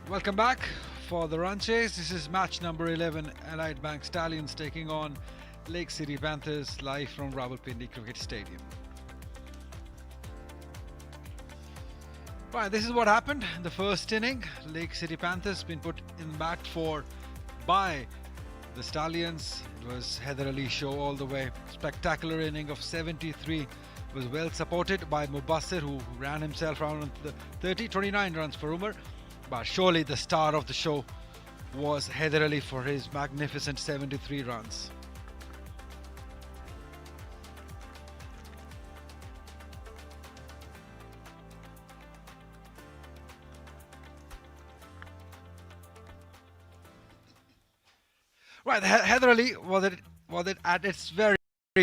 Welcome back for the run chase. This is match number 11. Allied Bank Stallions taking on Lake City Panthers live from Rawalpindi Cricket Stadium. Right, this is what happened in the first inning. Lake City Panthers been put in bat for by the Stallions. It was Heather Ali show all the way. Spectacular inning of 73. Was well supported by Mubassir, who ran himself around the 30, 29 runs for Umar. But surely the star of the show was Heather Ali for his magnificent 73 runs. Right, Heather Ali was it at its very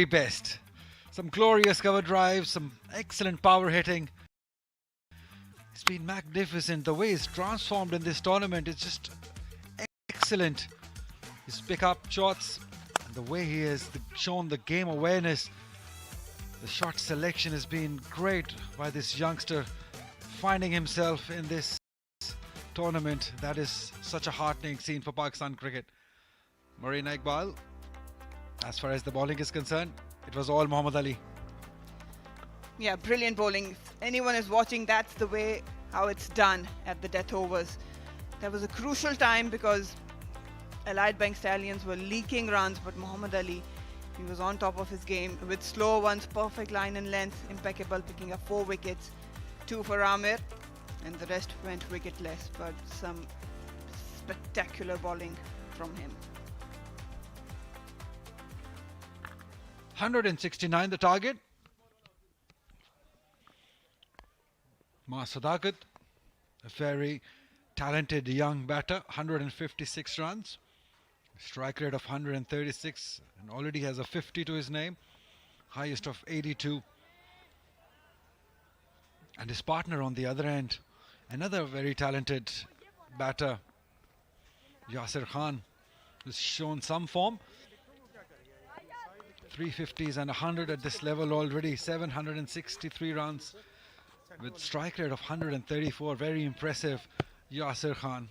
best. Some glorious cover drives, some excellent power hitting. It's been magnificent. The way he's transformed in this tournament is just excellent. His pick-up shots and the way he has shown the game awareness. The shot selection has been great by this youngster, finding himself in this tournament. That is such a heartening scene for Pakistan cricket. Marina Iqbal, as far as the bowling is concerned, it was all Muhammad Ali. Yeah, brilliant bowling. If anyone is watching, that's the way how it's done at the death overs. That was a crucial time because Allied Bank Stallions were leaking runs, but Muhammad Ali, he was on top of his game with slow ones, perfect line and length, impeccable, picking up 4 wickets, 2 for Amir, and the rest went wicketless, but some spectacular bowling from him. 169 the target. Ma Sadakat, a very talented young batter, 156 runs, strike rate of 136, and already has a 50 to his name, highest of 82. And his partner on the other end, another very talented batter, Yasir Khan, has shown some form. 350s and 100 at this level already, 763 runs with strike rate of 134. Very impressive, Yasir Khan.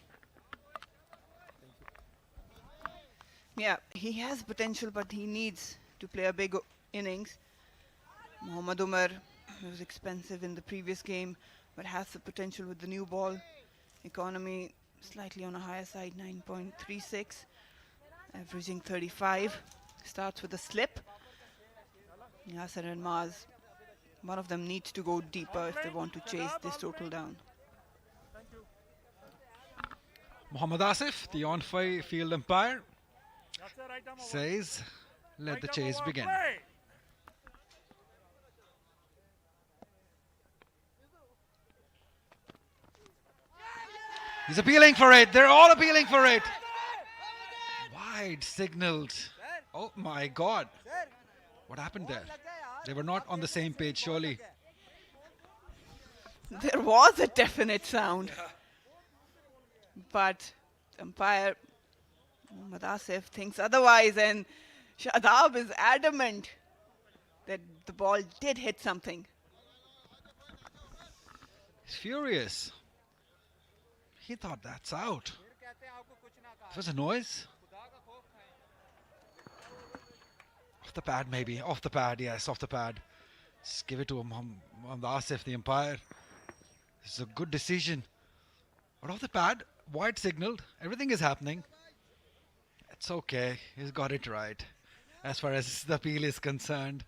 Yeah, he has potential, but he needs to play a big innings. Muhammad Umar was expensive in the previous game, but has the potential with the new ball. Economy slightly on a higher side, 9.36, averaging 35. Starts with a slip. Yasir and Maz, one of them needs to go deeper if they want to chase this total down. Muhammad Asif, the on-field umpire, says, let the chase begin. He's appealing for it. They're all appealing for it. Wide signaled. Oh my God. What happened there? They were not on the same page, surely. There was a definite sound. But umpire Muhammad Asif thinks otherwise, and Shadab is adamant that the ball did hit something. He's furious. He thought that's out. There was a noise. Off the pad, maybe. Off the pad, yes, off the pad. Just give it to Muhammad Asif, the umpire. This is a good decision. But off the pad, wide signaled. Everything is happening. It's okay. He's got it right as far as the appeal is concerned.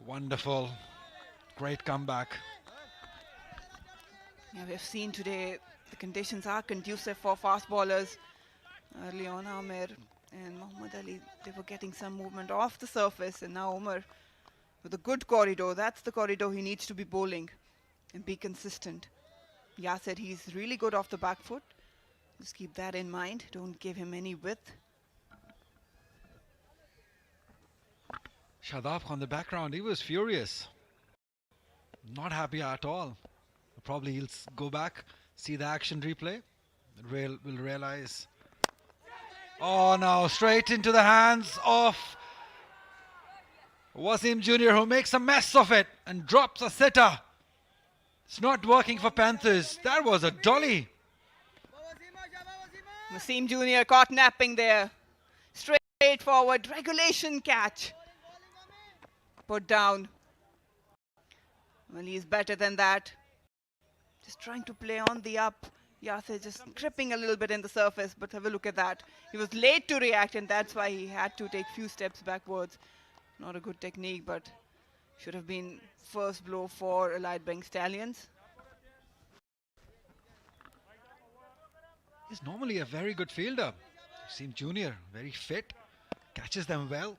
Wonderful. Great comeback. Yeah, we've seen today the conditions are conducive for fast bowlers. Early on, Amir and Muhammad Ali, they were getting some movement off the surface, and now Umar with a good corridor. That's the corridor he needs to be bowling and be consistent. Yasir, he's really good off the back foot. Just keep that in mind. Don't give him any width. Shadab on the background, he was furious. Not happy at all. Probably he'll go back, see the action replay. Will realize. Oh no, straight into the hands of Wasim Jr. who makes a mess of it and drops a sitter. It's not working for Panthers. That was a dolly. Wasim Jr. caught napping there. Straight forward, regulation catch. Put down. Well, he's better than that. Just trying to play on the up. Yasir just tripping a little bit in the surface, but have a look at that. He was late to react, and that's why he had to take few steps backwards. Not a good technique, but should have been first blow for Elite Bank Stallions. He's normally a very good fielder. Wasim Jr. very fit, catches them well.